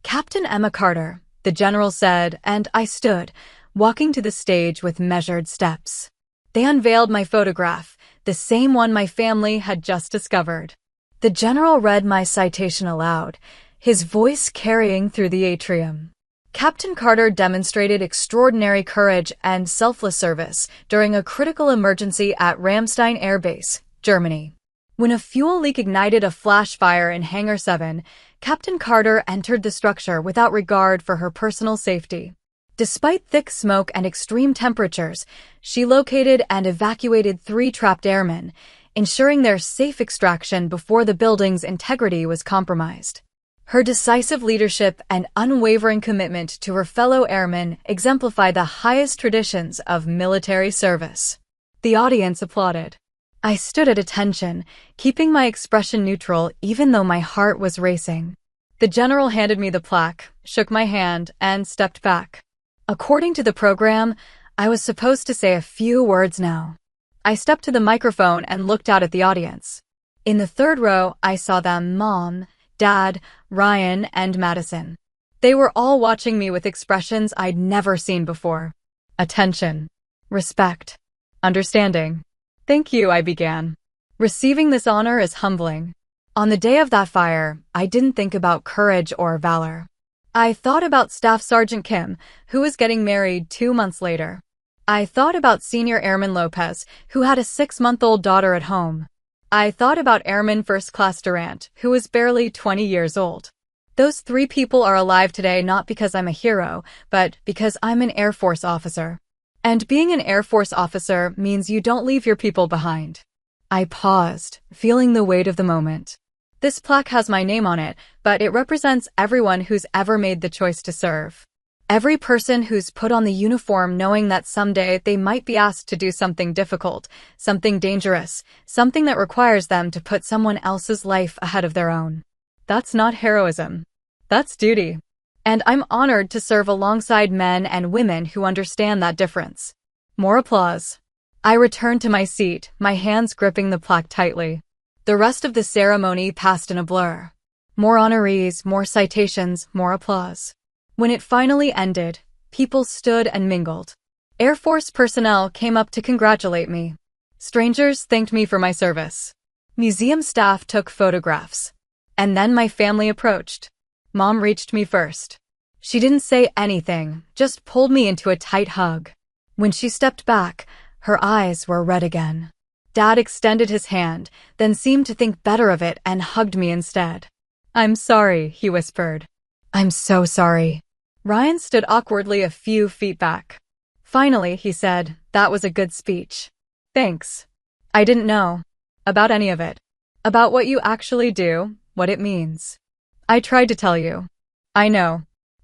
Captain Emma Carter, the general said, and I stood, walking to the stage with measured steps. They unveiled my photograph, the same one my family had just discovered. The general read my citation aloud, his voice carrying through the atrium. Captain Carter demonstrated extraordinary courage and selfless service during a critical emergency at Ramstein Air Base, Germany. When a fuel leak ignited a flash fire in Hangar 7, Captain Carter entered the structure without regard for her personal safety. Despite thick smoke and extreme temperatures, she located and evacuated 3 trapped airmen, ensuring their safe extraction before the building's integrity was compromised. Her decisive leadership and unwavering commitment to her fellow airmen exemplify the highest traditions of military service. The audience applauded. I stood at attention, keeping my expression neutral even though my heart was racing. The general handed me the plaque, shook my hand, and stepped back. According to the program, I was supposed to say a few words now. I stepped to the microphone and looked out at the audience. In the 3rd row, I saw them Mom, Dad, Ryan, and Madison. They were all watching me with expressions I'd never seen before. Attention. Respect. Understanding. Thank you, I began. Receiving this honor is humbling. On the day of that fire, I didn't think about courage or valor. I thought about Staff Sergeant Kim, who was getting married 2 months later. I thought about Senior Airman Lopez, who had a 6-month-old daughter at home. I thought about Airman First Class Durant, who was barely 20 years old. Those 3 people are alive today not because I'm a hero, but because I'm an Air Force officer. And being an Air Force officer means you don't leave your people behind. I paused, feeling the weight of the moment. This plaque has my name on it, but it represents everyone who's ever made the choice to serve. Every person who's put on the uniform knowing that someday they might be asked to do something difficult, something dangerous, something that requires them to put someone else's life ahead of their own. That's not heroism. That's duty. And I'm honored to serve alongside men and women who understand that difference. More applause. I returned to my seat, my hands gripping the plaque tightly. The rest of the ceremony passed in a blur. More honorees, more citations, more applause. When it finally ended, people stood and mingled. Air Force personnel came up to congratulate me. Strangers thanked me for my service. Museum staff took photographs. And then my family approached. Mom reached me first. She didn't say anything, just pulled me into a tight hug. When she stepped back, her eyes were red again. Dad extended his hand, then seemed to think better of it and hugged me instead. "I'm sorry," he whispered. "I'm so sorry." Ryan stood awkwardly a few feet back. Finally, he said, "That was a good speech. Thanks. I didn't know about any of it. About what you actually do, what it means. I tried to tell you. I know.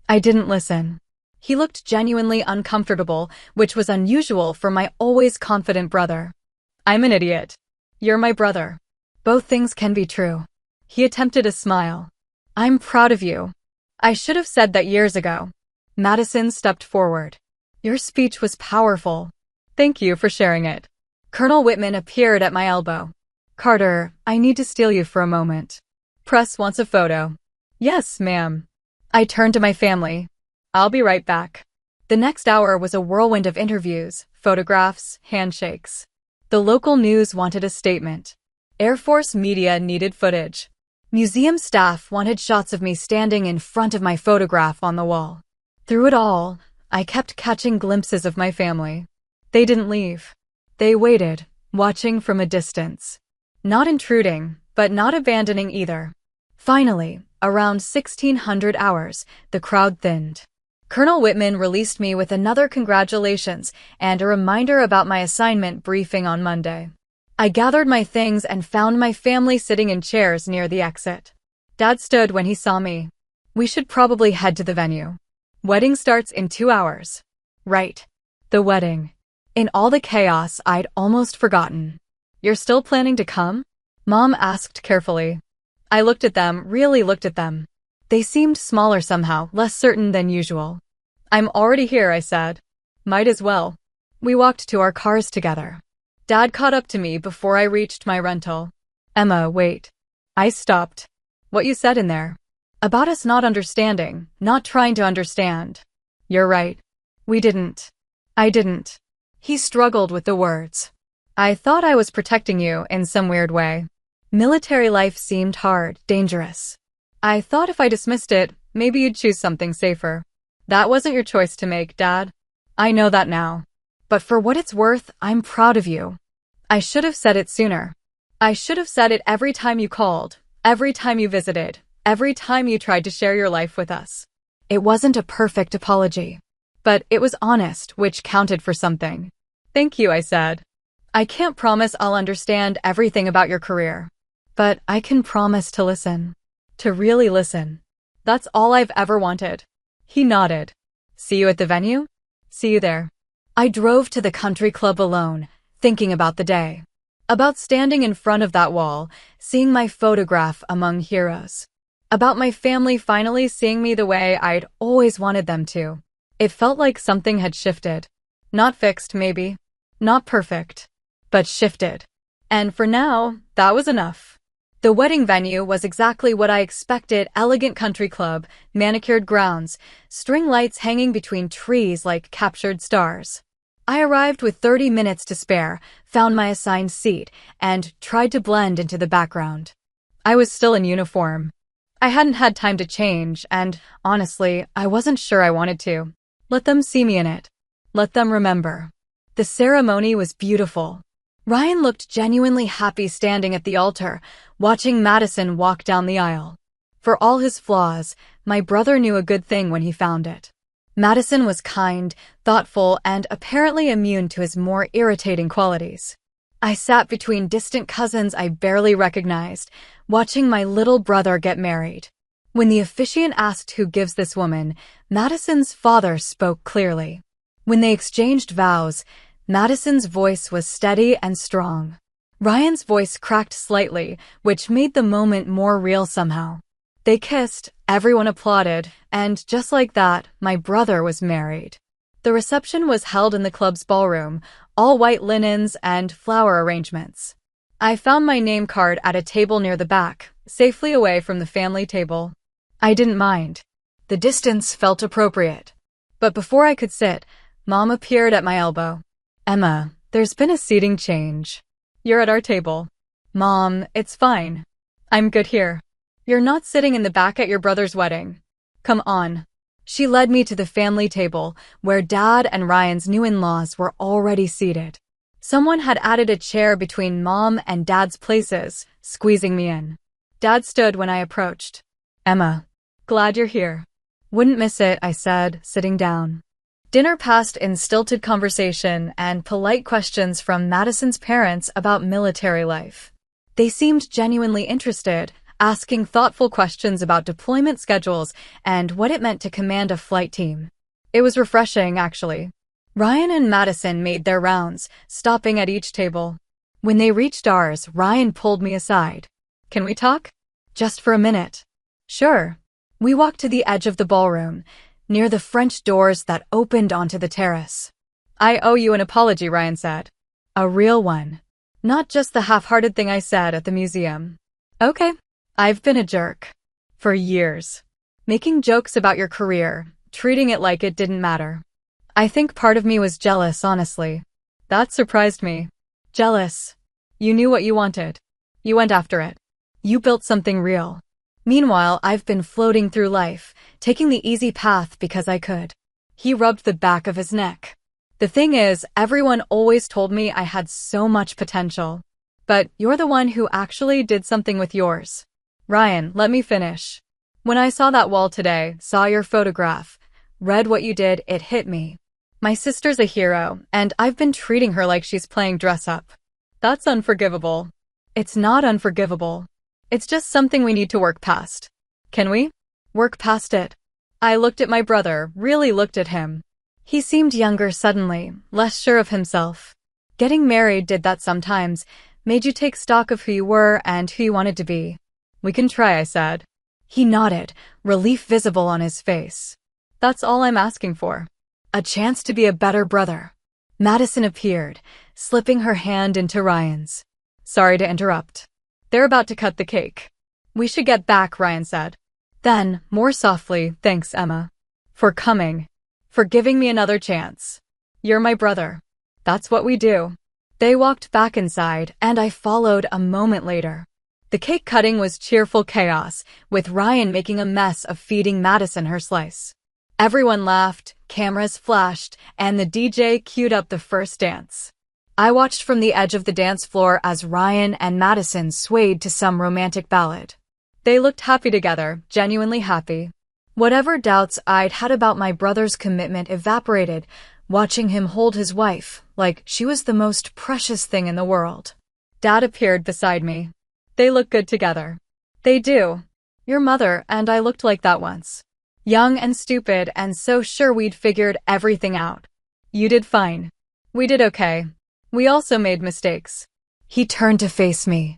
I didn't listen." He looked genuinely uncomfortable, which was unusual for my always confident brother. "I'm an idiot. You're my brother. Both things can be true." He attempted a smile. "I'm proud of you. I should have said that years ago." Madison stepped forward. "Your speech was powerful. Thank you for sharing it." Colonel Whitman appeared at my elbow. "Carter, I need to steal you for a moment. Press wants a photo." "Yes, ma'am." I turned to my family. "I'll be right back." The next hour was a whirlwind of interviews, photographs, handshakes. The local news wanted a statement. Air Force media needed footage. Museum staff wanted shots of me standing in front of my photograph on the wall. Through it all, I kept catching glimpses of my family. They didn't leave. They waited, watching from a distance. Not intruding, but not abandoning either. Finally, around 1600 hours, the crowd thinned. Colonel Whitman released me with another congratulations and a reminder about my assignment briefing on Monday. I gathered my things and found my family sitting in chairs near the exit. Dad stood when he saw me. "We should probably head to the venue. Wedding starts in 2 hours." Right. The wedding. In all the chaos, I'd almost forgotten. "You're still planning to come?" Mom asked carefully. I looked at them, really looked at them. They seemed smaller somehow, less certain than usual. "I'm already here," I said. "Might as well." We walked to our cars together. Dad caught up to me before I reached my rental. "Emma, wait." I stopped. "What you said in there? About us not understanding, not trying to understand." "You're right. We didn't. I didn't." He struggled with the words. "I thought I was protecting you in some weird way. Military life seemed hard, dangerous. I thought if I dismissed it, maybe you'd choose something safer. That wasn't your choice to make, Dad. I know that now. But for what it's worth, I'm proud of you. I should have said it sooner. I should have said it every time you called, every time you visited, every time you tried to share your life with us. It wasn't a perfect apology. But it was honest, which counted for something." "Thank you," I said. "I can't promise I'll understand everything about your career. But I can promise to listen. To really listen. That's all I've ever wanted." He nodded. "See you at the venue?" "See you there." I drove to the country club alone, thinking about the day. About standing in front of that wall, seeing my photograph among heroes. About my family finally seeing me the way I'd always wanted them to. It felt like something had shifted. Not fixed, maybe. Not perfect. But shifted. And for now, that was enough. The wedding venue was exactly what I expected: elegant country club, manicured grounds, string lights hanging between trees like captured stars. I arrived with 30 minutes to spare, found my assigned seat, and tried to blend into the background. I was still in uniform. I hadn't had time to change, and honestly, I wasn't sure I wanted to. Let them see me in it. Let them remember. The ceremony was beautiful. Ryan looked genuinely happy standing at the altar, watching Madison walk down the aisle. For all his flaws, my brother knew a good thing when he found it. Madison was kind, thoughtful, and apparently immune to his more irritating qualities. I sat between distant cousins I barely recognized, watching my little brother get married. When the officiant asked who gives this woman, Madison's father spoke clearly. When they exchanged vows, Madison's voice was steady and strong. Ryan's voice cracked slightly, which made the moment more real somehow. They kissed, everyone applauded, and just like that, my brother was married. The reception was held in the club's ballroom, all white linens and flower arrangements. I found my name card at a table near the back, safely away from the family table. I didn't mind. The distance felt appropriate. But before I could sit, Mom appeared at my elbow. Emma, there's been a seating change. You're at our table. Mom, it's fine. I'm good here. You're not sitting in the back at your brother's wedding. Come on. She led me to the family table, where Dad and Ryan's new in-laws were already seated. Someone had added a chair between Mom and Dad's places, squeezing me in. Dad stood when I approached. Emma, glad you're here. Wouldn't miss it, I said, sitting down. Dinner passed in stilted conversation and polite questions from Madison's parents about military life. They seemed genuinely interested, asking thoughtful questions about deployment schedules and what it meant to command a flight team. It was refreshing, actually. Ryan and Madison made their rounds, stopping at each table. When they reached ours, Ryan pulled me aside. Can we talk? Just for a minute. Sure. We walked to the edge of the ballroom, near the French doors that opened onto the terrace. I owe you an apology, Ryan said. A real one. Not just the half-hearted thing I said at the museum. Okay. I've been a jerk. For years. Making jokes about your career, treating it like it didn't matter. I think part of me was jealous, honestly. That surprised me. Jealous. You knew what you wanted. You went after it. You built something real. Meanwhile, I've been floating through life, taking the easy path because I could. He rubbed the back of his neck. The thing is, everyone always told me I had so much potential. But you're the one who actually did something with yours. Ryan, let me finish. When I saw that wall today, saw your photograph, read what you did, it hit me. My sister's a hero, and I've been treating her like she's playing dress-up. That's unforgivable. It's not unforgivable. It's just something we need to work past. Can we? Work past it. I looked at my brother, really looked at him. He seemed younger suddenly, less sure of himself. Getting married did that sometimes, made you take stock of who you were and who you wanted to be. We can try, I said. He nodded, relief visible on his face. That's all I'm asking for. A chance to be a better brother. Madison appeared, slipping her hand into Ryan's. Sorry to interrupt. They're about to cut the cake. We should get back, Ryan said. Then, more softly, thanks, Emma. For coming. For giving me another chance. You're my brother. That's what we do. They walked back inside, and I followed a moment later. The cake cutting was cheerful chaos, with Ryan making a mess of feeding Madison her slice. Everyone laughed, cameras flashed, and the DJ queued up the first dance. I watched from the edge of the dance floor as Ryan and Madison swayed to some romantic ballad. They looked happy together, genuinely happy. Whatever doubts I'd had about my brother's commitment evaporated, watching him hold his wife like she was the most precious thing in the world. Dad appeared beside me. They look good together. They do. Your mother and I looked like that once. Young and stupid and so sure we'd figured everything out. You did fine. We did okay. We also made mistakes. He turned to face me.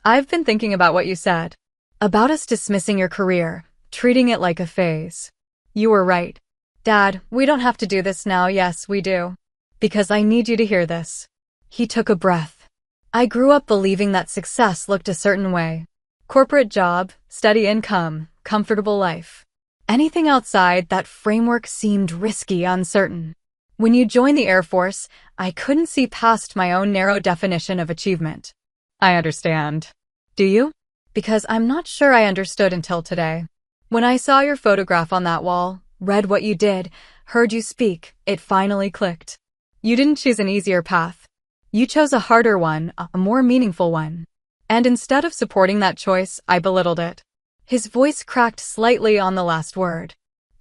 I've been thinking about what you said. About us dismissing your career, treating it like a phase. You were right. Dad, we don't have to do this now. Yes, we do. Because I need you to hear this. He took a breath. I grew up believing that success looked a certain way. Corporate job, steady income, comfortable life. Anything outside that framework seemed risky, uncertain. When you joined the Air Force, I couldn't see past my own narrow definition of achievement. I understand. Do you? Because I'm not sure I understood until today. When I saw your photograph on that wall, read what you did, heard you speak, it finally clicked. You didn't choose an easier path. You chose a harder one, a more meaningful one. And instead of supporting that choice, I belittled it. His voice cracked slightly on the last word.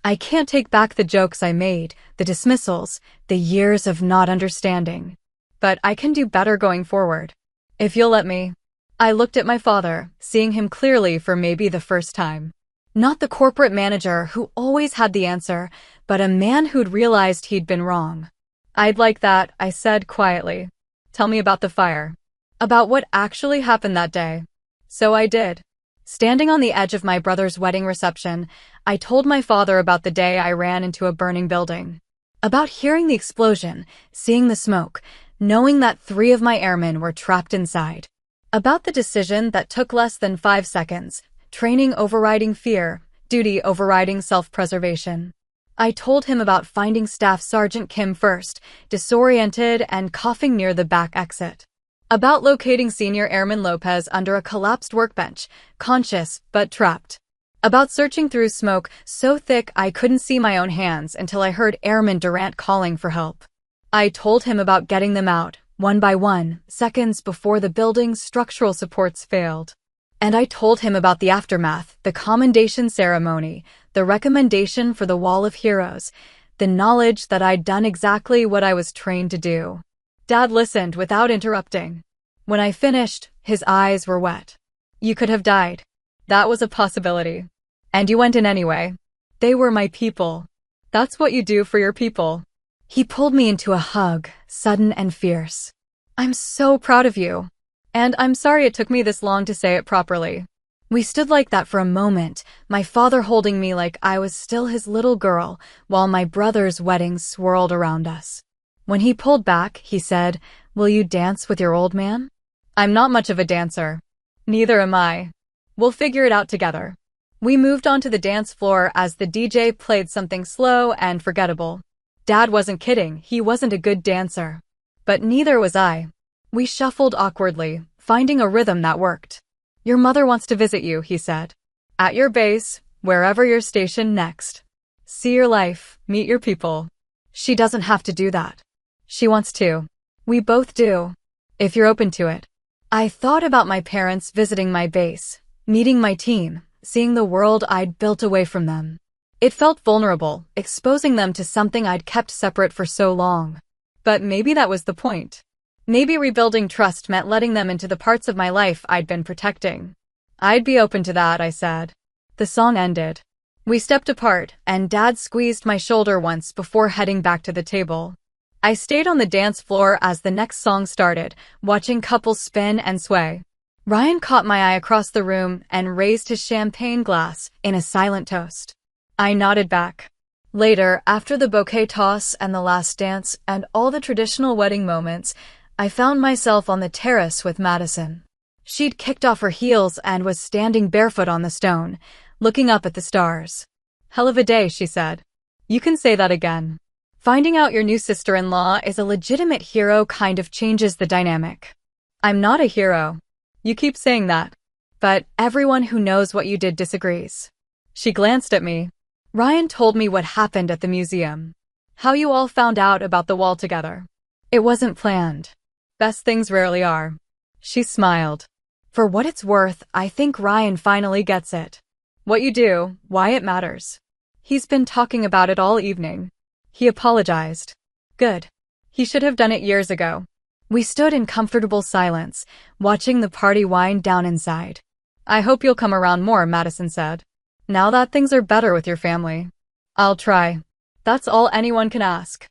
I can't take back the jokes I made, the dismissals, the years of not understanding. But I can do better going forward. If you'll let me. I looked at my father, seeing him clearly for maybe the first time. Not the corporate manager who always had the answer, but a man who'd realized he'd been wrong. I'd like that, I said quietly. Tell me about the fire. About what actually happened that day. So I did. Standing on the edge of my brother's wedding reception, I told my father about the day I ran into a burning building. About hearing the explosion, seeing the smoke, knowing that 3 of my airmen were trapped inside. About the decision that took less than 5 seconds, training overriding fear, duty overriding self-preservation. I told him about finding Staff Sergeant Kim first, disoriented and coughing near the back exit. About locating Senior Airman Lopez under a collapsed workbench, conscious but trapped. About searching through smoke so thick I couldn't see my own hands until I heard Airman Durant calling for help. I told him about getting them out, one by one, seconds before the building's structural supports failed. And I told him about the aftermath, the commendation ceremony, the recommendation for the Wall of Heroes, the knowledge that I'd done exactly what I was trained to do. Dad listened without interrupting. When I finished, his eyes were wet. You could have died. That was a possibility. And you went in anyway. They were my people. That's what you do for your people. He pulled me into a hug, sudden and fierce. I'm so proud of you. And I'm sorry it took me this long to say it properly. We stood like that for a moment, my father holding me like I was still his little girl, while my brother's wedding swirled around us. When he pulled back, he said, "Will you dance with your old man?" I'm not much of a dancer. Neither am I. We'll figure it out together. We moved onto the dance floor as the DJ played something slow and forgettable. Dad wasn't kidding, he wasn't a good dancer. But neither was I. We shuffled awkwardly, finding a rhythm that worked. Your mother wants to visit you, he said. At your base, wherever you're stationed next. See your life, meet your people. She doesn't have to do that. She wants to. We both do. If you're open to it. I thought about my parents visiting my base, meeting my team, seeing the world I'd built away from them. It felt vulnerable, exposing them to something I'd kept separate for so long. But maybe that was the point. Maybe rebuilding trust meant letting them into the parts of my life I'd been protecting. I'd be open to that, I said. The song ended. We stepped apart, and Dad squeezed my shoulder once before heading back to the table. I stayed on the dance floor as the next song started, watching couples spin and sway. Ryan caught my eye across the room and raised his champagne glass in a silent toast. I nodded back. Later, after the bouquet toss and the last dance and all the traditional wedding moments, I found myself on the terrace with Madison. She'd kicked off her heels and was standing barefoot on the stone, looking up at the stars. Hell of a day, she said. You can say that again. Finding out your new sister-in-law is a legitimate hero kind of changes the dynamic. I'm not a hero. You keep saying that. But everyone who knows what you did disagrees. She glanced at me. Ryan told me what happened at the museum. How you all found out about the wall together. It wasn't planned. Best things rarely are. She smiled. For what it's worth, I think Ryan finally gets it. What you do, why it matters. He's been talking about it all evening. He apologized. Good. He should have done it years ago. We stood in comfortable silence, watching the party wind down inside. I hope you'll come around more, Madison said. Now that things are better with your family. I'll try. That's all anyone can ask.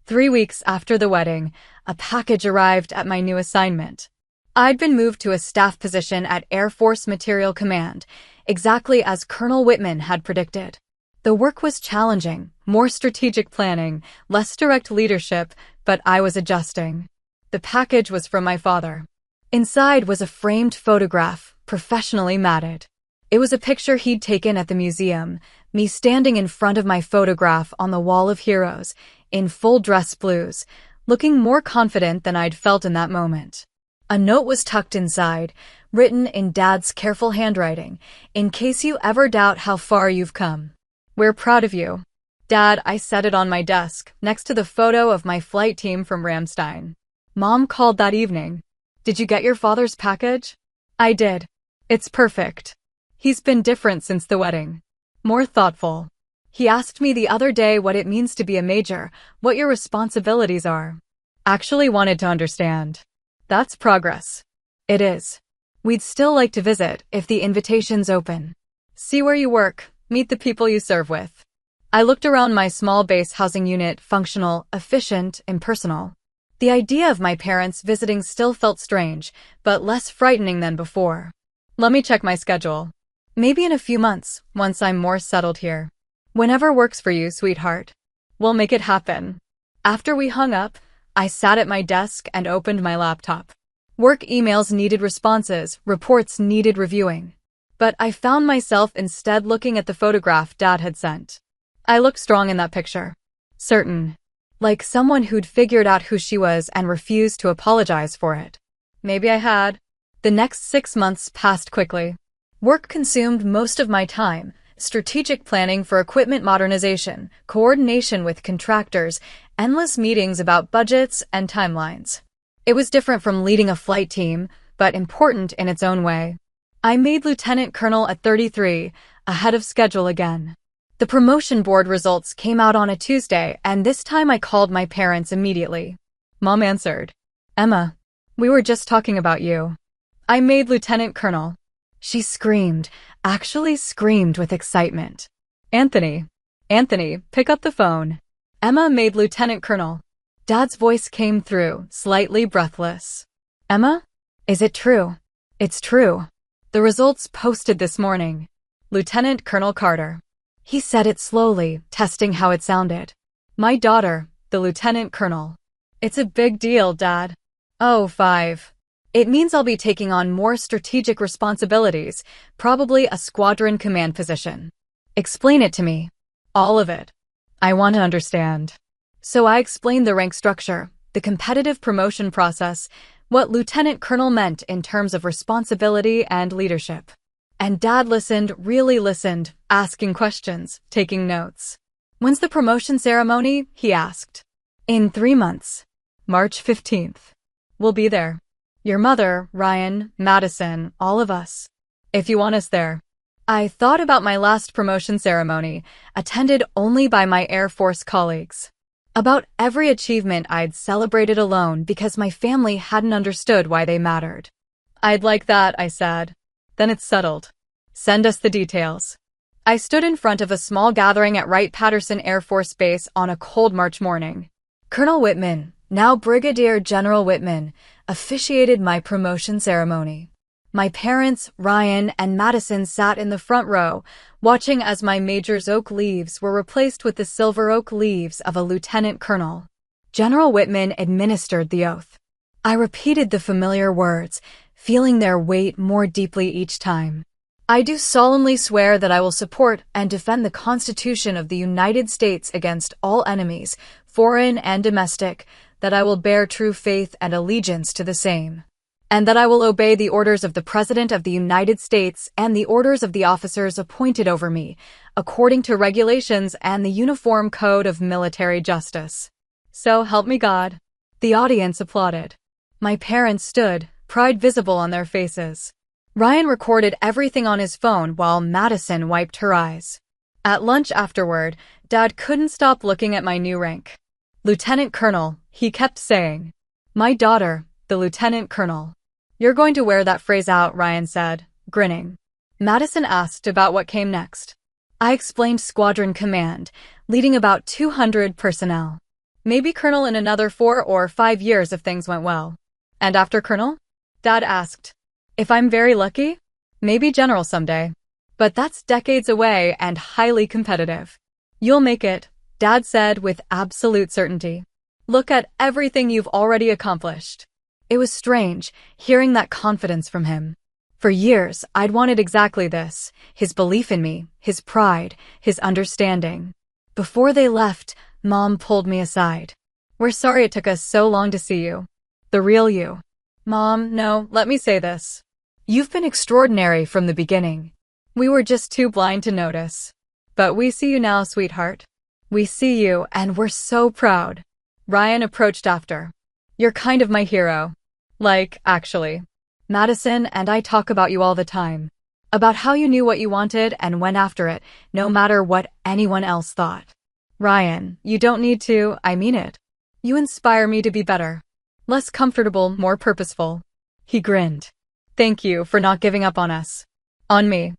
3 weeks after the wedding, a package arrived at my new assignment. I'd been moved to a staff position at Air Force Material Command, exactly as Colonel Whitman had predicted. The work was challenging, more strategic planning, less direct leadership, but I was adjusting. The package was from my father. Inside was a framed photograph, professionally matted. It was a picture he'd taken at the museum, me standing in front of my photograph on the Wall of Heroes, in full dress blues, looking more confident than I'd felt in that moment. A note was tucked inside, written in Dad's careful handwriting, in case you ever doubt how far you've come. We're proud of you. Dad, I set it on my desk, next to the photo of my flight team from Ramstein. Mom called that evening. Did you get your father's package? I did. It's perfect. He's been different since the wedding. More thoughtful. He asked me the other day what it means to be a major, what your responsibilities are. Actually wanted to understand. That's progress. It is. We'd still like to visit if the invitation's open. See where you work, meet the people you serve with. I looked around my small base housing unit, functional, efficient, impersonal. The idea of my parents visiting still felt strange, but less frightening than before. Let me check my schedule. Maybe in a few months, once I'm more settled here. Whenever works for you, sweetheart. We'll make it happen. After we hung up, I sat at my desk and opened my laptop. Work emails needed responses, reports needed reviewing. But I found myself instead looking at the photograph Dad had sent. I looked strong in that picture. Certain. Like someone who'd figured out who she was and refused to apologize for it. Maybe I had. The next 6 months passed quickly. Work consumed most of my time. Strategic planning for equipment modernization, coordination with contractors, endless meetings about budgets and timelines. It was different from leading a flight team, but important in its own way. I made Lieutenant Colonel at 33, ahead of schedule again. The promotion board results came out on a Tuesday, and this time I called my parents immediately. Mom answered. Emma, we were just talking about you. I made Lieutenant Colonel. She screamed, actually screamed with excitement. Anthony, pick up the phone. Emma made Lieutenant Colonel. Dad's voice came through, slightly breathless. Emma? Is it true? It's true. The results posted this morning. Lieutenant Colonel Carter. He said it slowly, testing how it sounded. My daughter, the Lieutenant Colonel. It's a big deal, Dad. Oh, 5. It means I'll be taking on more strategic responsibilities, probably a squadron command position. Explain it to me. All of it. I want to understand. So I explained the rank structure, the competitive promotion process, what Lieutenant Colonel meant in terms of responsibility and leadership. And Dad listened, really listened, asking questions, taking notes. When's the promotion ceremony? He asked. In 3 months. March 15th. We'll be there. Your mother, Ryan, Madison, all of us. If you want us there. I thought about my last promotion ceremony, attended only by my Air Force colleagues. About every achievement I'd celebrated alone because my family hadn't understood why they mattered. I'd like that, I said. Then it's settled. Send us the details. I stood in front of a small gathering at Wright-Patterson Air Force Base on a cold March morning. Colonel Whitman, now Brigadier General Whitman, officiated my promotion ceremony. My parents, Ryan, and Madison sat in the front row, watching as my Major's oak leaves were replaced with the silver oak leaves of a lieutenant colonel. General Whitman administered the oath. I repeated the familiar words, feeling their weight more deeply each time. I do solemnly swear that I will support and defend the Constitution of the United States against all enemies, foreign and domestic, that I will bear true faith and allegiance to the same, and that I will obey the orders of the President of the United States and the orders of the officers appointed over me, according to regulations and the Uniform Code of Military Justice. So help me God. The audience applauded. My parents stood, pride visible on their faces. Ryan recorded everything on his phone while Madison wiped her eyes. At lunch afterward, Dad couldn't stop looking at my new rank. Lieutenant Colonel, he kept saying. My daughter, the Lieutenant Colonel. You're going to wear that phrase out, Ryan said, grinning. Madison asked about what came next. I explained squadron command, leading about 200 personnel. Maybe Colonel in another 4 or 5 years if things went well. And after Colonel? Dad asked. If I'm very lucky? Maybe General someday. But that's decades away and highly competitive. You'll make it, Dad said with absolute certainty. Look at everything you've already accomplished. It was strange, hearing that confidence from him. For years, I'd wanted exactly this, his belief in me, his pride, his understanding. Before they left, Mom pulled me aside. We're sorry it took us so long to see you. The real you. Mom, no, let me say this. You've been extraordinary from the beginning. We were just too blind to notice. But we see you now, sweetheart. We see you, and we're so proud. Ryan approached after. You're kind of my hero. Like, actually. Madison and I talk about you all the time. About how you knew what you wanted and went after it, no matter what anyone else thought. Ryan, you don't need to, I mean it. You inspire me to be better. Less comfortable, more purposeful. He grinned. Thank you for not giving up on us. On me.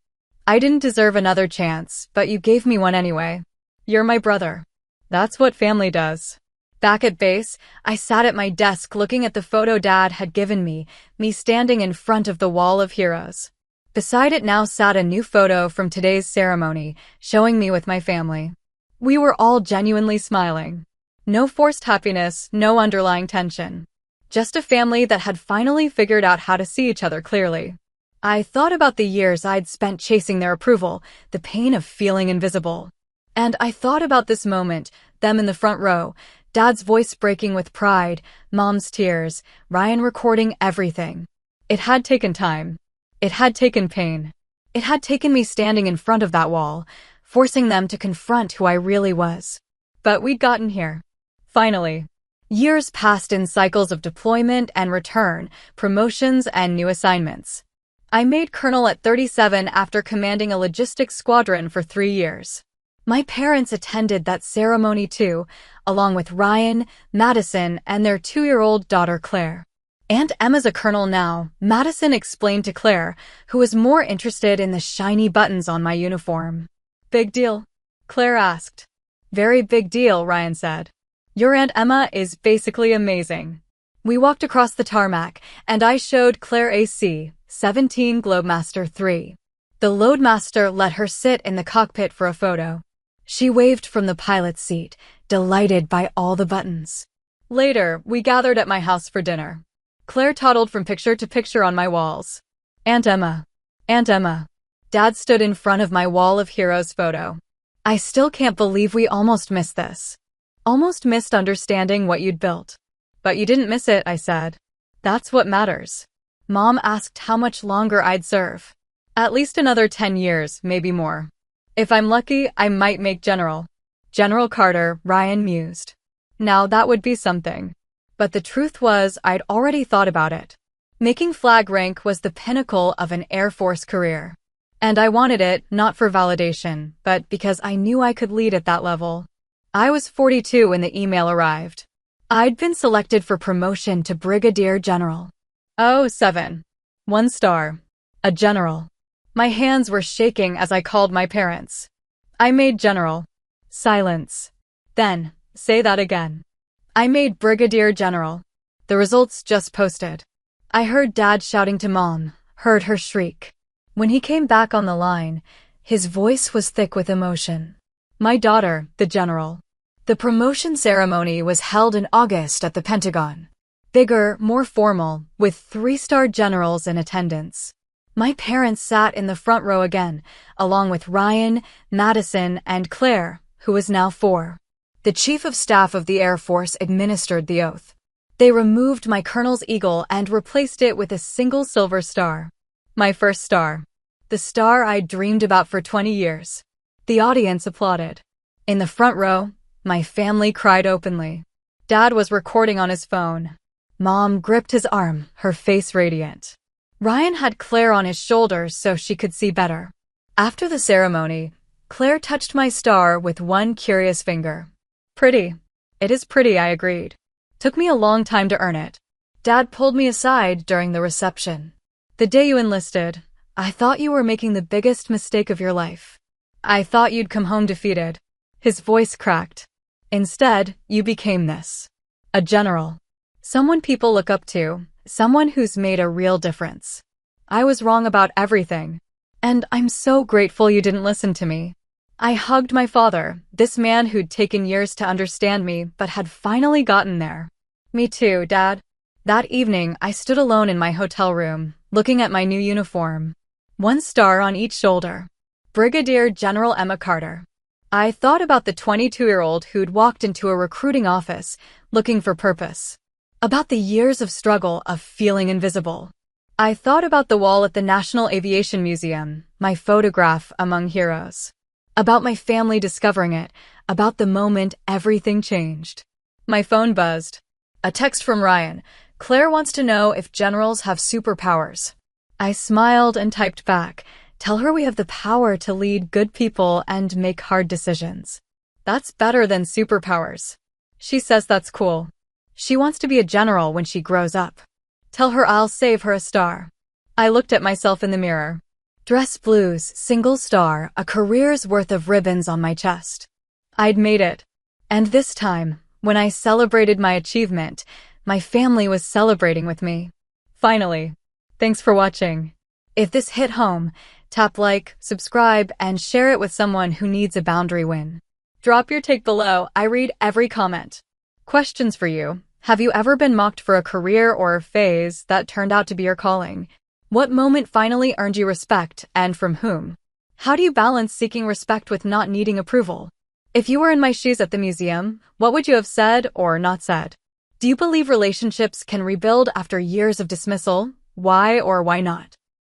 I didn't deserve another chance, but you gave me one anyway. You're my brother. That's what family does. Back at base, I sat at my desk looking at the photo Dad had given me standing in front of the wall of heroes. Beside it now sat a new photo from today's ceremony, showing me with my family. We were all genuinely smiling. No forced happiness, no underlying tension. Just a family that had finally figured out how to see each other clearly. I thought about the years I'd spent chasing their approval, the pain of feeling invisible. And I thought about this moment, them in the front row, Dad's voice breaking with pride, Mom's tears, Ryan recording everything. It had taken time. It had taken pain. It had taken me standing in front of that wall, forcing them to confront who I really was. But we'd gotten here. Finally. Years passed in cycles of deployment and return, promotions and new assignments. I made colonel at 37 after commanding a logistics squadron for 3 years. My parents attended that ceremony too, along with Ryan, Madison, and their 2-year-old daughter Claire. Aunt Emma's a colonel now, Madison explained to Claire, who was more interested in the shiny buttons on my uniform. Big deal? Claire asked. Very big deal, Ryan said. Your Aunt Emma is basically amazing. We walked across the tarmac, and I showed Claire AC, 17 Globemaster 3. The loadmaster let her sit in the cockpit for a photo. She waved from the pilot's seat, delighted by all the buttons. Later, we gathered at my house for dinner. Claire toddled from picture to picture on my walls. Aunt Emma. Aunt Emma. Dad stood in front of my wall of heroes photo. I still can't believe we almost missed this. Almost missed understanding what you'd built. But you didn't miss it, I said. That's what matters. Mom asked how much longer I'd serve. At least another 10 years, maybe more. If I'm lucky, I might make general. General Carter, Ryan mused. Now that would be something. But the truth was, I'd already thought about it. Making flag rank was the pinnacle of an Air Force career. And I wanted it, not for validation, but because I knew I could lead at that level. I was 42 when the email arrived. I'd been selected for promotion to Brigadier General. Oh, 7. 1 star. A general. My hands were shaking as I called my parents. I made general. Silence. Then, say that again. I made Brigadier General. The results just posted. I heard Dad shouting to Mom, heard her shriek. When he came back on the line, his voice was thick with emotion. My daughter, the general. The promotion ceremony was held in August at the Pentagon. Bigger, more formal, with 3-star generals in attendance. My parents sat in the front row again, along with Ryan, Madison, and Claire, who was now 4. The Chief of Staff of the Air Force administered the oath. They removed my colonel's eagle and replaced it with a single silver star. My first star. The star I'd dreamed about for 20 years. The audience applauded. In the front row, my family cried openly. Dad was recording on his phone. Mom gripped his arm, her face radiant. Ryan had Claire on his shoulders so she could see better. After the ceremony, Claire touched my star with one curious finger. Pretty. It is pretty, I agreed. Took me a long time to earn it. Dad pulled me aside during the reception. The day you enlisted, I thought you were making the biggest mistake of your life. I thought you'd come home defeated. His voice cracked. Instead, you became this. A general. Someone people look up to, someone who's made a real difference. I was wrong about everything. And I'm so grateful you didn't listen to me. I hugged my father, this man who'd taken years to understand me but had finally gotten there. Me too, Dad. That evening, I stood alone in my hotel room, looking at my new uniform. 1 star on each shoulder. Brigadier General Emma Carter. I thought about the 22-year-old who'd walked into a recruiting office, looking for purpose. About the years of struggle of feeling invisible. I thought about the wall at the National Aviation Museum, my photograph among heroes. About my family discovering it, about the moment everything changed. My phone buzzed. A text from Ryan. Claire wants to know if generals have superpowers. I smiled and typed back. Tell her we have the power to lead good people and make hard decisions. That's better than superpowers. She says that's cool. She wants to be a general when she grows up. Tell her I'll save her a star. I looked at myself in the mirror. Dress blues, single star, a career's worth of ribbons on my chest. I'd made it. And this time, when I celebrated my achievement, my family was celebrating with me. Finally. Thanks for watching. If this hit home, tap like, subscribe, and share it with someone who needs a boundary win. Drop your take below. I read every comment. Questions for you. Have you ever been mocked for a career or phase that turned out to be your calling? What moment finally earned you respect, and from whom? How do you balance seeking respect with not needing approval? If you were in my shoes at the museum, what would you have said or not said? Do you believe relationships can rebuild after years of dismissal? Why or why not?